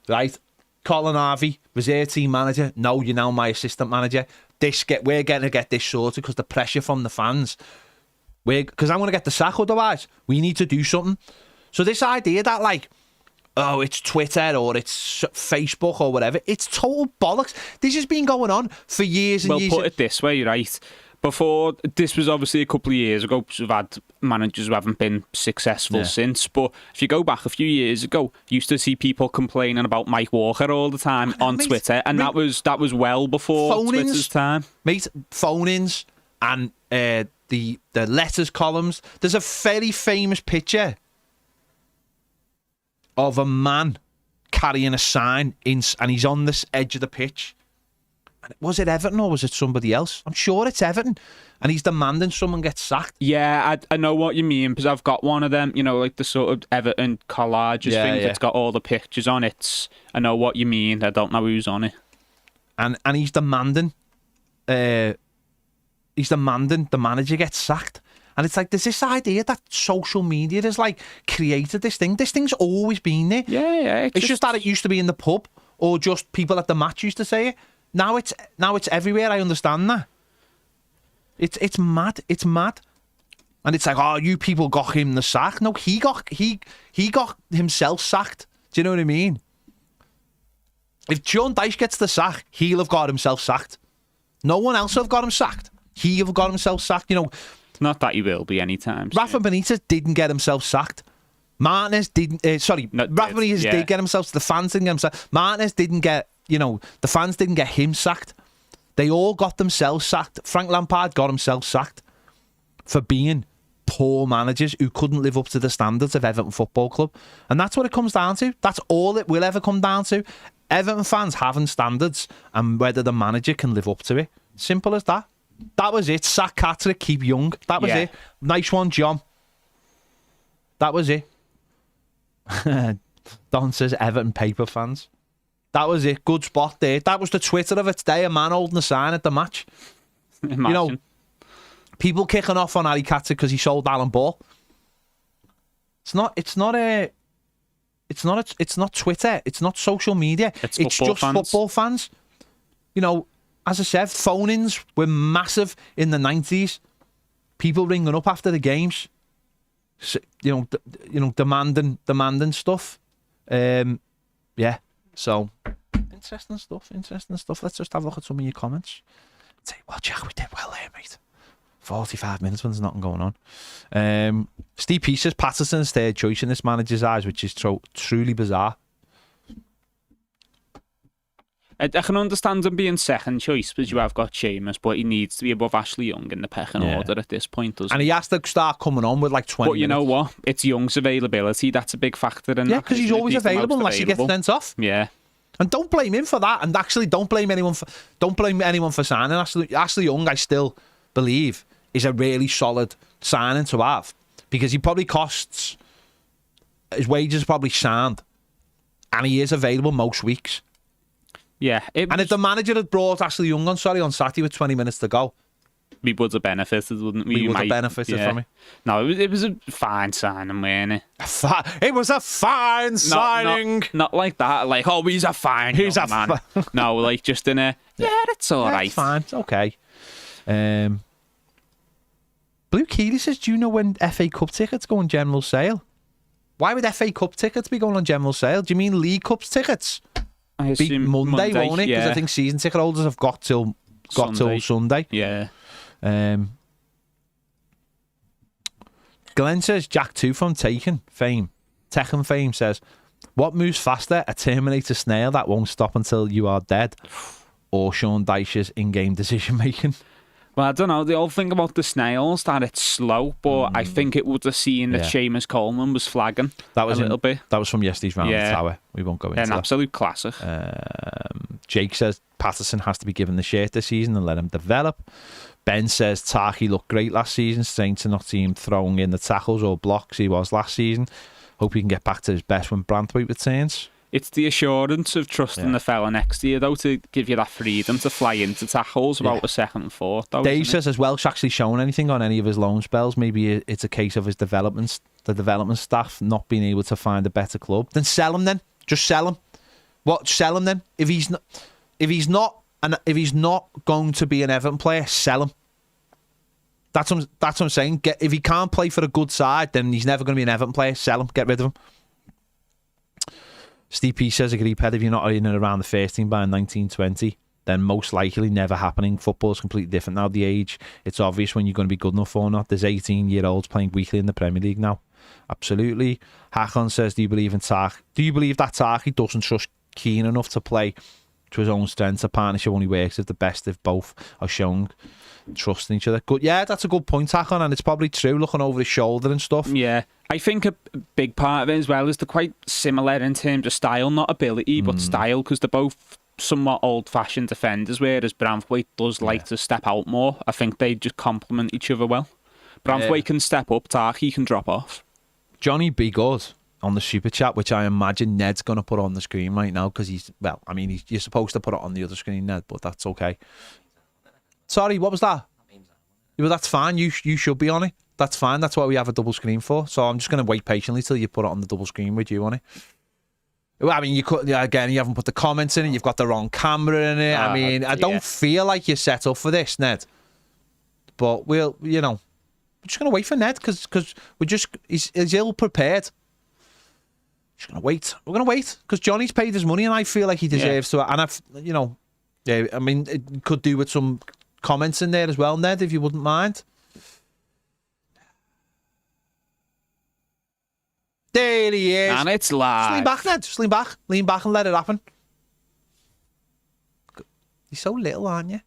right, Colin Harvey was their team manager. No, you're now my assistant manager. We're going to get this sorted because the pressure from the fans. Because I'm going to get the sack otherwise. We need to do something. So this idea that, like, oh, it's Twitter or it's Facebook or whatever, it's total bollocks. This has been going on for years and years. Well, put it this way, right? Before, this was obviously a couple of years ago, we've had managers who haven't been successful since, but if you go back a few years ago, you used to see people complaining about Mike Walker all the time on Twitter, and that was well before Twitter's time. Mate, phone-ins and the letters columns. There's a very famous picture of a man carrying a sign, and he's on this edge of the pitch. Was it Everton or was it somebody else? I'm sure it's Everton. And he's demanding someone gets sacked. Yeah, I know what you mean, because I've got one of them, like the sort of Everton collages thing that's got all the pictures on it. I know what you mean. I don't know who's on it. And he's demanding the manager gets sacked. And it's like, there's this idea that social media has, like, created this thing. This thing's always been there. Yeah. It's just that it used to be in the pub, or just people at the match used to say it. Now it's everywhere. I understand that. It's mad. It's mad. And it's like, oh, you people got him the sack. No, he got himself sacked. Do you know what I mean? If John Dyche gets the sack, he'll have got himself sacked. No one else will have got him sacked. He'll have got himself sacked. Not that he will be anytime soon. Rafa Benitez didn't get himself sacked. Martinez didn't. Rathbone did get himself. The fans didn't get himself. Martinez didn't get. The fans didn't get him sacked. They all got themselves sacked. Frank Lampard got himself sacked for being poor managers who couldn't live up to the standards of Everton Football Club. And that's what it comes down to. That's all it will ever come down to. Everton fans having standards and whether the manager can live up to it. Simple as that. That was it. Sack Catterick, keep Young. That was it. Nice one, John. That was it. Don says Everton paper fans. That was it. Good spot there. That was the Twitter of its day. A man holding a sign at the match. Imagine. People kicking off on Harry Catterick because he sold Alan Ball. It's not Twitter. It's not social media. It's just football fans. As I said, phone-ins were massive in the 90s. People ringing up after the games. Demanding stuff. So, interesting stuff. Let's just have a look at some of your comments. Say, well, Jack, we did well there, mate. 45 minutes when there's nothing going on. Steve P says Patterson's third choice in this manager's eyes, which is truly bizarre. I can understand him being second choice because you have got Sheamus, but he needs to be above Ashley Young in the pecking order at this point, doesn't he? And he has to start coming on with like 20 But you know what? It's Young's availability. That's a big factor in that. Yeah, because he's always available unless he gets sent off. Yeah. And don't blame him for that. And actually, don't blame anyone for signing Ashley Young. I still believe is a really solid signing to have because he probably costs his wages are probably sound, and he is available most weeks. Yeah, and if the manager had brought Ashley Young on Saturday with 20 minutes to go, we would have benefited, wouldn't we? We would have benefited from it. No, it was a fine signing, wasn't it? It was a fine signing. Not like that. Like, oh, he's a fine man. No, like just in a it's all right. It's fine. It's okay. Blue Keely says, do you know when FA Cup tickets go on general sale? Why would FA Cup tickets be going on general sale? Do you mean League Cups tickets? I assume Monday, won't it? Because I think season ticket holders have got till Sunday. Yeah. Glenn says Jack 2 from Tekken fame says, what moves faster, a Terminator snail that won't stop until you are dead, or Sean Dyche's in-game decision making? Well, I don't know. They all think about the snails, that it's slow, but I think it would have seen that Sheamus Coleman was flagging a little bit. That was from yesterday's round of the tower. We won't go into that. An absolute classic. Jake says Patterson has to be given the shirt this season and let him develop. Ben says Tarky looked great last season. Strange to not see him throwing in the tackles or blocks he was last season. Hope he can get back to his best when Branthwaite returns. It's the assurance of trusting the fella next to you, though, to give you that freedom to fly into tackles without a second thought. Though, Dave says, has Welsh actually shown anything on any of his loan spells? Maybe it's a case of his the development staff not being able to find a better club. Then sell him. Then just sell him. What? Sell him then. If he's not going to be an Everton player, sell him. That's what I'm saying. If he can't play for a good side, then he's never going to be an Everton player. Sell him. Get rid of him. Steve P says, agree, Ped, if you're not in and around the first team by 1920, then most likely never happening. Football's completely different now. The age, it's obvious when you're going to be good enough or not. There's 18-year-olds playing weekly in the Premier League now. Absolutely. Hakon says, do you believe that Tarky doesn't trust Keane enough to play to his own strengths? A partnership only works if the best of both are shown trusting each other. Good. Yeah, that's a good point, Hakon, and it's probably true, looking over his shoulder and stuff. Yeah. I think a big part of it as well is they're quite similar in terms of style, not ability, but style, because they're both somewhat old-fashioned defenders, whereas Branthwaite does like to step out more. I think they just complement each other well. Branthwaite can step up, Tarky can drop off. Johnny B. Good on the Super Chat, which I imagine Ned's going to put on the screen right now, because you're supposed to put it on the other screen, Ned, but that's okay. Sorry, what was that? Well, that's fine. You should be on it. That's fine. That's what we have a double screen for. So I'm just going to wait patiently till you put it on the double screen with you on it. Well, I mean, you could again. You haven't put the comments in it. You've got the wrong camera in it. I mean, I don't feel like you're set up for this, Ned. But we're just going to wait for Ned because he's ill prepared. Just going to wait. We're going to wait because Johnny's paid his money and I feel like he deserves to. And I mean, it could do with some comments in there as well, Ned, if you wouldn't mind. There he is. And it's Just lean live. back, Ned. Just lean back. Lean back and let it happen. You're so little, aren't you?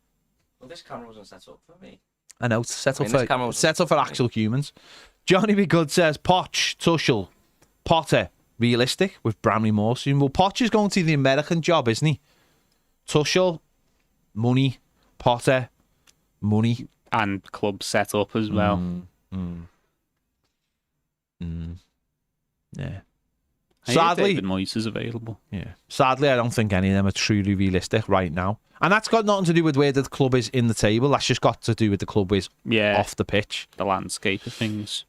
Well, this camera wasn't set up for me. I know, it's set up this camera for was- set up for actual humans. Johnny B. Good says, Poch, Tuchel, Potter, realistic with Bramley Moore soon. Well, Poch is going to the American job, isn't he? Tuchel, money. Potter, money. And club set up as well. Yeah. Hey, Sadly, David Moyes is available. yeah. Sadly, I don't think any of them are truly realistic right now. And that's got nothing to do with where the club is in the table. That's just got to do with the club is off the pitch. The landscape of things.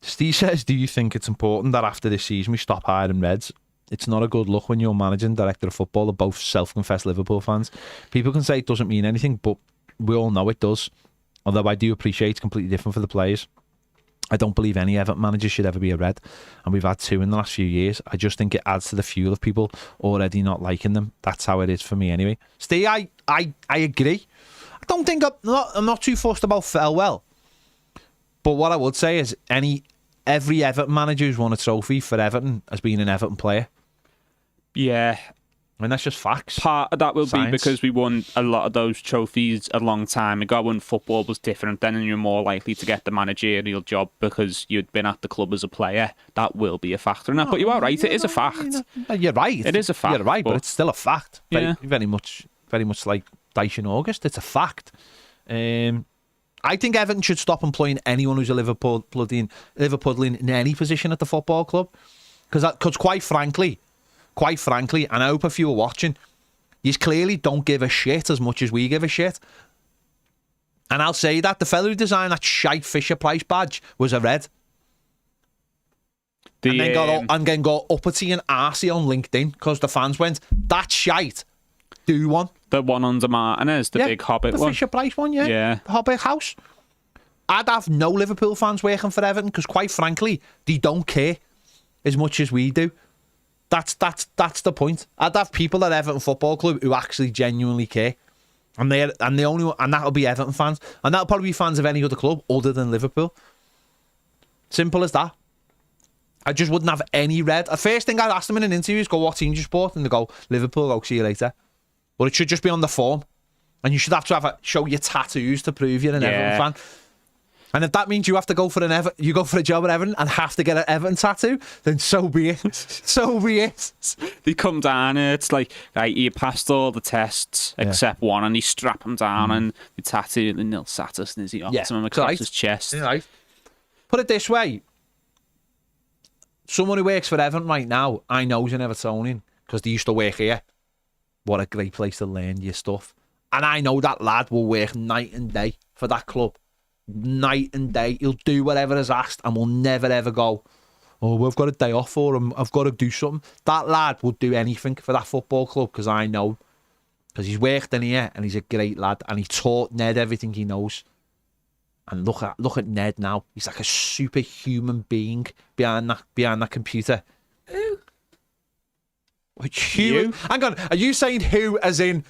Steve says, do you think it's important that after this season we stop hiring Reds? It's not a good look when your managing director of football are both self-confessed Liverpool fans. People can say it doesn't mean anything, but we all know it does. Although I do appreciate it's completely different for the players. I don't believe any Everton manager should ever be a Red, and we've had 2 in the last few years. I just think it adds to the fuel of people already not liking them. That's how it is for me anyway. Steve, I agree. I don't think I'm not too fussed about Felwell. But what I would say is every Everton manager who's won a trophy for Everton has been an Everton player. Yeah. I mean, that's just facts. Part of that will Science. be because we won a lot of those trophies a long time ago when football was different then, and you're more likely to get the managerial job because you'd been at the club as a player. That will be a factor in that. But you are right, it is a fact. You're right. It is a fact, You're right, but it's still a fact. Yeah. Very much like Dyche in August. It's a fact. I think Everton should stop employing anyone who's a Liverpudlian in any position at the football club. Because quite frankly, and I hope if you were watching, you clearly don't give a shit as much as we give a shit. And I'll say that the fellow who designed that shite Fisher-Price badge was a Red. And then got uppity and arsey on LinkedIn because the fans went, that's shite. Do one. The one under Martinez, the big Hobbit the one. Fisher-Price one, yeah. The Hobbit house. I'd have no Liverpool fans working for Everton because, quite frankly, they don't care as much as we do. That's the point. I'd have people at Everton Football Club who actually genuinely care, and that'll be Everton fans, and that'll probably be fans of any other club other than Liverpool. Simple as that. I just wouldn't have any Red. The first thing I'd ask them in an interview is, go, what team do you support? And they go, Liverpool. Go, see you later. But it should just be on the form, and you should have to show your tattoos to prove you're an Everton fan. And if that means you have to go for you go for a job at Everton and have to get an Everton tattoo, then so be it. So be it. They come down, it's like you passed all the tests except one, and they strap them down and they tattoo the nil satis and he optimum across his chest. Right. Put it this way. Someone who works for Everton right now, I know is an Evertonian because they used to work here. What a great place to learn your stuff. And I know that lad will work night and day for that club. Night and day. He'll do whatever is asked and will never ever go, oh, we've got a day off for him, I've got to do something. That lad would do anything for that football club because I know. Because he's worked in here and he's a great lad and he taught Ned everything he knows. And look at Ned now. He's like a superhuman being behind that computer. Who? Who? Hang on. Are you saying who as in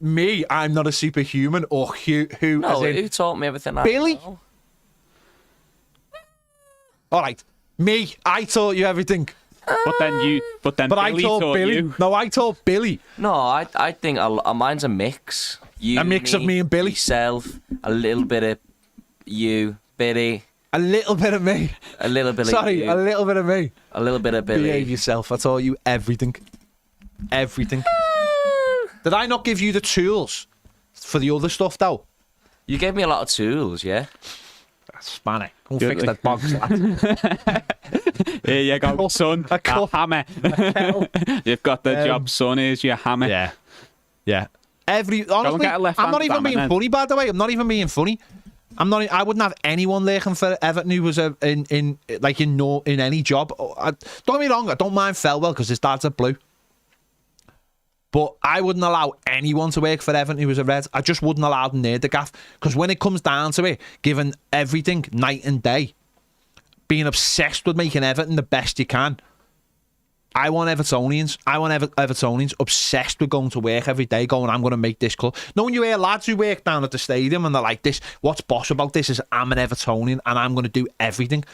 me? I'm not a superhuman, or who No, as in who taught me everything? Billy? I know? All right, me. I taught you everything. But Billy I taught Billy. You. No, I taught Billy. No, I think mine's a mix. A mix of me and Billy. Yourself, a little bit of you, Billy. A little bit of me. A little bit Sorry, of you. a little bit of me. A little bit of Billy. Behave yourself. I taught you everything. Everything. Did I not give you the tools for the other stuff, though? You gave me a lot of tools, yeah? Spanner. Go fix that box, lad. Here you go, son. A cup. Hammer. You've got the job, son. Here's your hammer. Yeah. Honestly, get a left I'm not hand even being then. funny, by the way. I'm not even being funny. I wouldn't have anyone working for Everton who was in any job. Don't get me wrong. I don't mind Felwell because his dad's a Blue. But I wouldn't allow anyone to work for Everton who was a Red. I just wouldn't allow them near the gaff. Because when it comes down to it, given everything night and day, being obsessed with making Everton the best you can, I want Evertonians. Evertonians obsessed with going to work every day, going, I'm going to make this club. No, when you hear lads who work down at the stadium and they're like, what's boss about this is I'm an Evertonian and I'm going to do everything.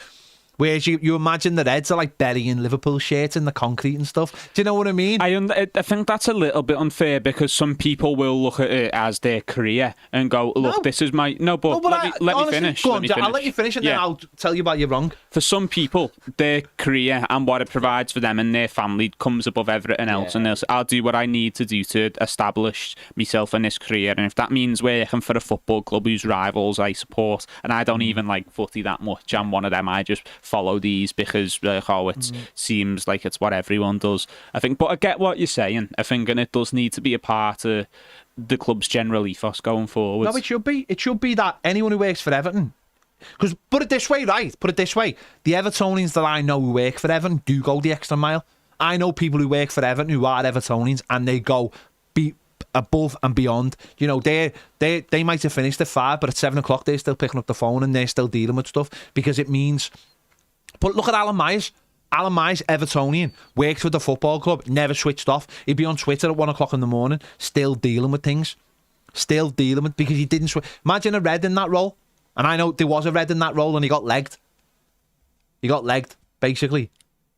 Whereas you imagine the Reds are like burying Liverpool shirts in the concrete and stuff. Do you know what I mean? I think that's a little bit unfair because some people will look at it as their career and go, look, this is my... No, but let me finish. Go on, I'll let you finish and then I'll tell you why you're wrong. For some people, their career and what it provides for them and their family comes above everything else. And I'll do what I need to do to establish myself in this career. And if that means working for a football club whose rivals I support, and I don't even like footy that much, I'm one of them, I just follow these because it seems like it's what everyone does. I think, but I get what you're saying. I think, and it does need to be a part of the club's general ethos going forward. No, it should be. It should be that anyone who works for Everton, because put it this way, right? Put it this way: the Evertonians that I know who work for Everton do go the extra mile. I know people who work for Everton who are Evertonians, and they go above and beyond. You know, they might have finished at 5, but at 7 o'clock they're still picking up the phone and they're still dealing with stuff because it means. But look at Alan Myers. Alan Myers, Evertonian, worked for the football club, never switched off. He'd be on Twitter at 1 o'clock in the morning, still dealing with things. Still dealing with, because he didn't switch. Imagine a Red in that role. And I know there was a Red in that role and he got legged. He got legged, basically,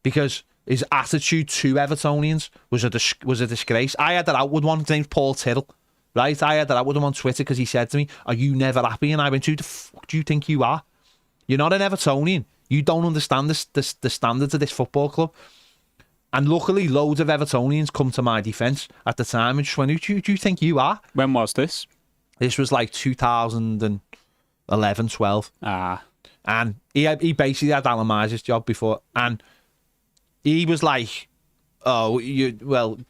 because his attitude to Evertonians was a disgrace. I had that out with one, his name's Paul Tyrrell, right? I had that out with him on Twitter because he said to me, "Are you never happy?" And I went, "Who the fuck do you think you are? You're not an Evertonian. You don't understand the standards of this football club." And luckily, loads of Evertonians come to my defence at the time and just went, "Who do you think you are?" When was this? This was like 2011, 12. And he basically had Alan Myers' job before. And he was like, "Oh,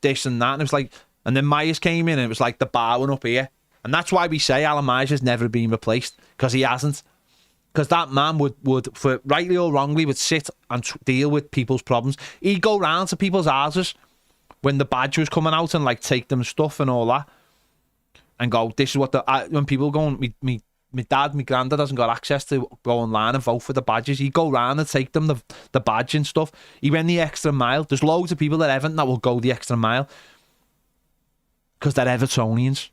this and that." And it was like, and then Myers came in and it was like the bar went up here. And that's why we say Alan Myers has never been replaced, because he hasn't. Because that man would, for rightly or wrongly, would sit and deal with people's problems. He'd go round to people's houses when the badge was coming out and like take them stuff and all that, and go, "This is what when people go, my dad, my granddad hasn't got access to go online and vote for the badges." He'd go round and take them the badge and stuff. He went the extra mile. There's loads of people at Everton that will go the extra mile because they're Evertonians.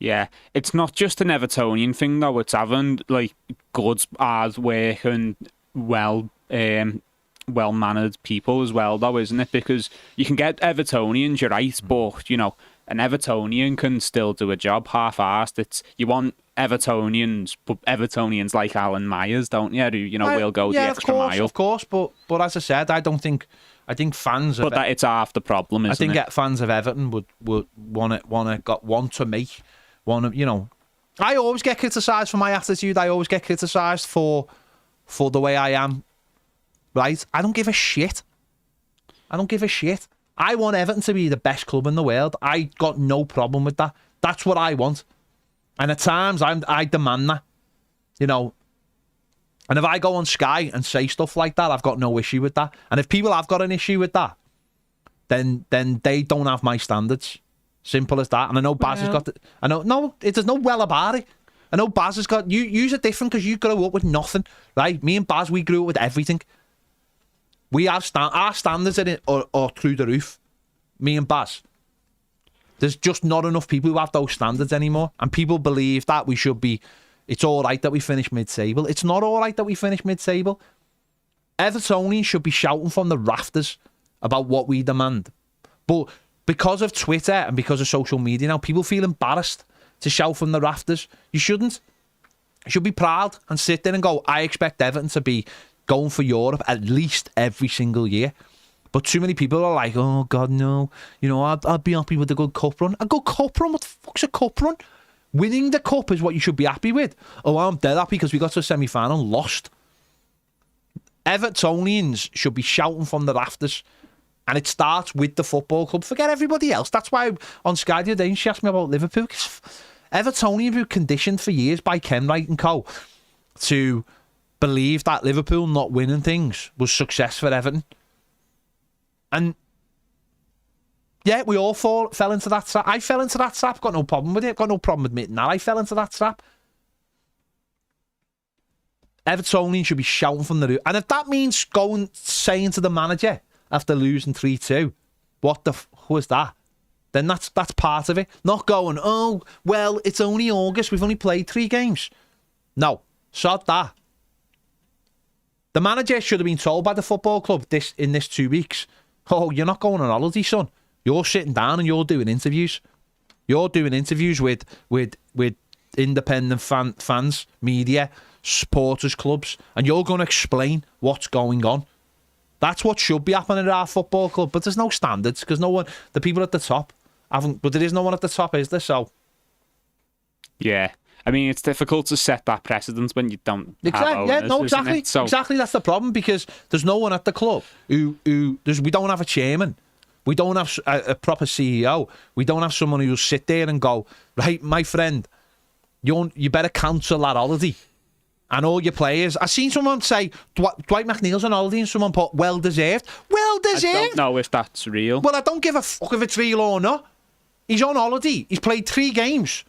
Yeah, it's not just an Evertonian thing though. It's having like good, hard work and well-mannered people as well, though, isn't it? Because you can get Evertonians, you're right, but you know, an Evertonian can still do a job half-assed. You want Evertonians, but Evertonians like Alan Myers, don't you? Who will go the extra mile. Of course, but as I said, I think fans. But that it's half the problem, isn't it? I think fans of Everton would want to make. I always get criticised for my attitude. I always get criticised for the way I am. Right? I don't give a shit. I want Everton to be the best club in the world. I got no problem with that. That's what I want. And at times I demand that. And if I go on Sky and say stuff like that, I've got no issue with that. And if people have got an issue with that, then they don't have my standards. Simple as that. And I know Baz has got... there's no well about it. I know Baz has got... You're different because you grew up with nothing, right? Me and Baz, we grew up with everything. We have... our standards are through the roof. Me and Baz. There's just not enough people who have those standards anymore. And people believe that we should be... It's all right that we finish mid-table. It's not all right that we finish mid-table. Evertonians should be shouting from the rafters about what we demand. But... because of Twitter and because of social media now, people feel embarrassed to shout from the rafters. You shouldn't. You should be proud and sit there and go, "I expect Everton to be going for Europe at least every single year." But too many people are like, "Oh, God, no. I'd be happy with a good cup run." A good cup run? What the fuck's a cup run? Winning the cup is what you should be happy with. "Oh, I'm dead happy because we got to a semi-final and lost." Evertonians should be shouting from the rafters. And it starts with the football club. Forget everybody else. That's why on Sky the other day, she asked me about Liverpool. Evertonians were conditioned for years by Kenwright and co. to believe that Liverpool not winning things was success for Everton. And yeah, we all fell into that trap. I fell into that trap. Got no problem with it. Got no problem admitting that. I fell into that trap. Evertonians should be shouting from the roof. And if that means saying to the manager after losing 3-2, "What the who is that?" Then that's part of it. Not going, "Oh, well, it's only August. We've only played 3 games." No, sod that. The manager should have been told by the football club in this 2 weeks, oh, you're not going on holiday, son. You're sitting down and you're doing interviews. You're doing interviews with independent fans, media, supporters clubs, and you're going to explain what's going on. That's what should be happening at our football club. But there's no standards because no one, the people at the top haven't. But there is no one at the top, is there? So yeah. I mean, it's difficult to set that precedent when you don't have owners, exactly. So, exactly, that's the problem because there's no one at the club we don't have a chairman. We don't have a proper CEO. We don't have someone who'll sit there and go, right, my friend, you better cancel that holiday. And all your players. I seen someone say Dwight McNeil's on holiday and someone put well deserved. Well deserved. I don't know if that's real. Well, I don't give a fuck if it's real or not. He's on holiday. He's played 3 games.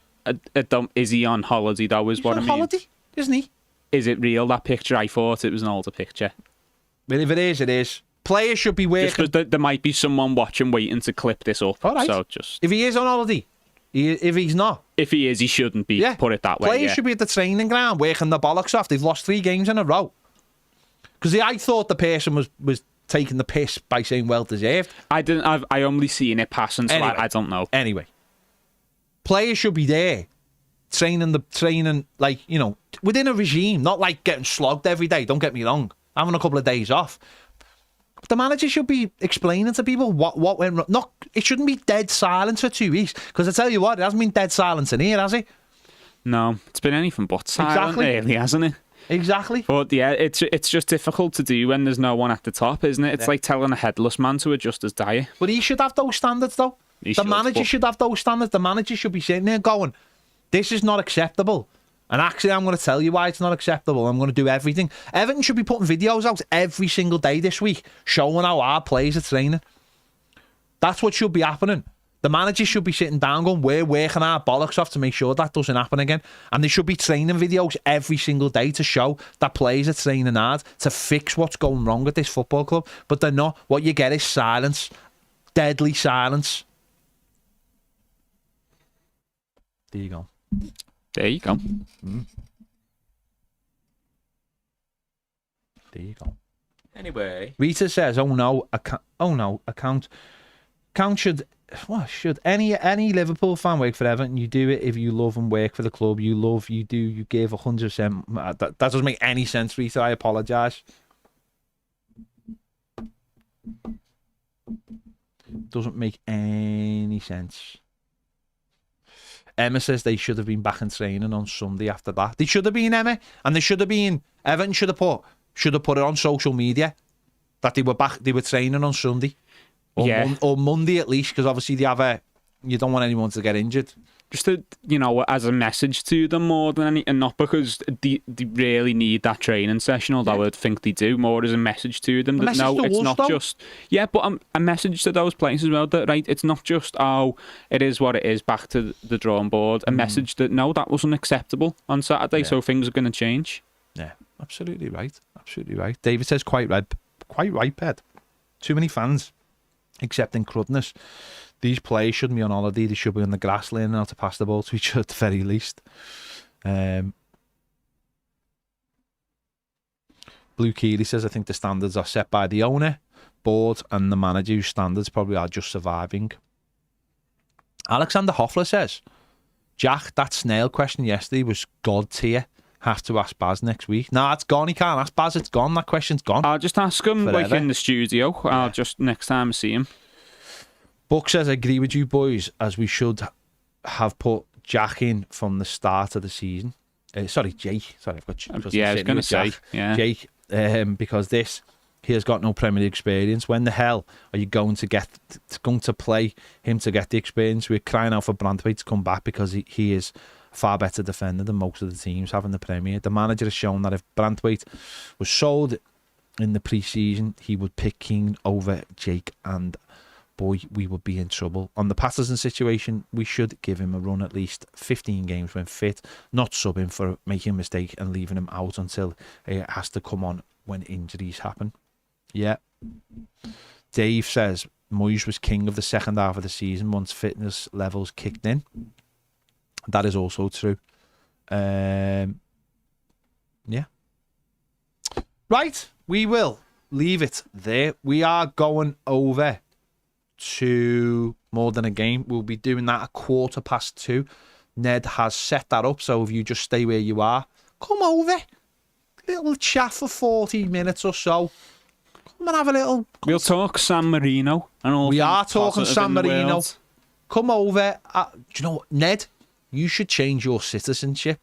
Is he on holiday though? Is He's what I mean. on holiday, isn't he? Is it real, that picture? I thought it was an older picture. But if it is, it is. Players should be working. Just there might be someone watching waiting to clip this up. All right. So just if he is on holiday, if he's not. If he is, he shouldn't be. Yeah. Put it that way. Players should be at the training ground working the bollocks off. They've lost 3 games in a row. Because I thought the person was taking the piss by saying well deserved. I didn't. I only seen it passing, so Anyway. I don't know. Anyway, players should be there. Training like, you know, within a regime, not like getting slogged every day. Don't get me wrong. Having a couple of days off. The manager should be explaining to people what went wrong. Not, it shouldn't be dead silence for 2 weeks. Because I tell you what, it hasn't been dead silence in here, has it? No, it's been anything but silent, really, hasn't it? Exactly. But yeah, it's just difficult to do when there's no one at the top, isn't it? It's like telling a headless man to adjust his diet. But he should have those standards, though. The manager should have those standards. The manager should be sitting there going, this is not acceptable. And actually, I'm going to tell you why it's not acceptable. I'm going to do everything. Everton should be putting videos out every single day this week showing how our players are training. That's what should be happening. The manager should be sitting down going, we're working our bollocks off to make sure that doesn't happen again. And there should be training videos every single day to show that players are training hard to fix what's going wrong with this football club. But they're not. What you get is silence. Deadly silence. There you go. There you go. There you go. Anyway, Rita says, account should any Liverpool fan work for Everton? You do it if you love and work for the club. You give 100%. That doesn't make any sense, Rita. I apologise. Doesn't make any sense. Emma says they should have been back in training on Sunday after that. They should have been, Emma, and they should have been. Everton should have put it on social media that they were back. They were training on Sunday, or Monday at least, because obviously you don't want anyone to get injured. Just to, as a message to them more than any, and not because they really need that training session, although I think they do, more as a message to them that no, it's not just but a message to those players as well that it's not just it is what it is, back to the drawing board. A message that no, that wasn't acceptable on Saturday, so things are going to change. Yeah, absolutely right. David says quite right, Ped. Too many fans accepting crudness. These players shouldn't be on holiday. They should be on the grass learning how to pass the ball to each other at the very least. Blue Keeley says, I think the standards are set by the owner, board and the manager, whose standards probably are just surviving. Alexander Hoffler says, Jack, that snail question yesterday was God tier. Have to ask Baz next week. Nah, it's gone. He can't ask Baz. It's gone. That question's gone. I'll just ask him Forever. in the studio. Yeah. I'll just next time I see him. Buck says, I agree with you boys, as we should have put Jack in from the start of the season. Jake. Sorry, I've got. I was going to say, Jake, because he has got no Premier League experience. When the hell are you going to play him to get the experience? We're crying out for Branthwaite to come back because he is a far better defender than most of the teams have in the Premier. The manager has shown that if Branthwaite was sold in the pre-season, he would pick Keane over Jake, and boy, we would be in trouble. On the Patterson situation, we should give him a run at least 15 games when fit, not sub him for making a mistake and leaving him out until it has to come on when injuries happen. Yeah. Dave says Moyes was king of the second half of the season once fitness levels kicked in. That is also true. Yeah. Right, we will leave it there. We are going over to More Than a Game. We'll be doing that at 2:15. Ned has set that up, so if you just stay where you are, come over. Little chat for 40 minutes or so. Come and have a little... We'll talk San Marino. And all We are things talking positive San in the Marino. world. Come over. Do you know what, Ned? You should change your citizenship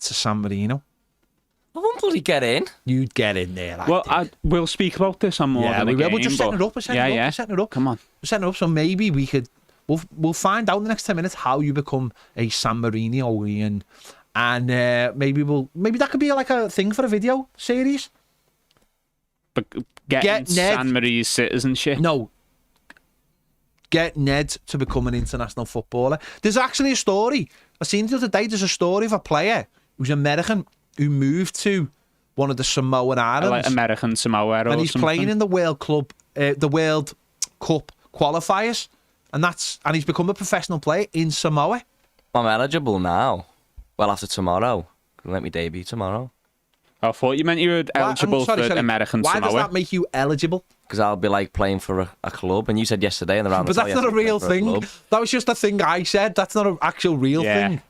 to San Marino. I won't bloody get in. You'd get in there. We'll speak about this on More Than a we will. Game. We're just setting it up. We're Yeah. setting it up. Come on. We're setting it up. So maybe we could... We'll find out in the next 10 minutes how you become a San Marinoian. And maybe that could be like a thing for a video series. But getting Ned. San Marino's citizenship. No. Get Ned to become an international footballer. There's actually a story. I seen the other day. There's a story of a player who's American who moved to one of the Samoan Islands. Like American Samoa or and he's something. playing in the World Cup qualifiers. And he's become a professional player in Samoa. I'm eligible now. Well, after tomorrow. Let me debut tomorrow. I thought you meant you were eligible for American Why Samoa. does that make you eligible? Because I'll be like playing for a club. And you said yesterday in the round. But that's not a real thing. That was just a thing I said. That's not an actual real thing.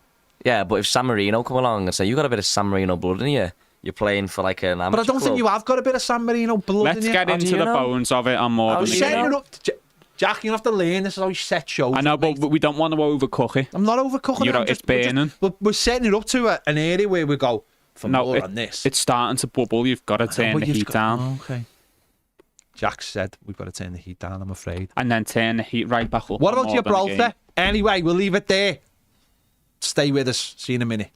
Yeah, but if San Marino come along and say, you got a bit of San Marino blood in you, you're playing for like an amateur But I don't think you have got a bit of San Marino blood Let's in you. get into the bones of it on More Than a setting Game. it up. Jack, you have to learn. This is how you set shows. I know, up, but mate. we don't want to overcook it. I'm not overcooking it. It's burning. We're setting it up to an area where we go, for more on this. It's starting to bubble. You've got to turn the heat down. Okay. Jack said we've got to turn the heat down, I'm afraid. And then turn the heat right back up. What on about More Than a Game. Gibraltar? Anyway, we'll leave it there. Stay with us. See you in a minute.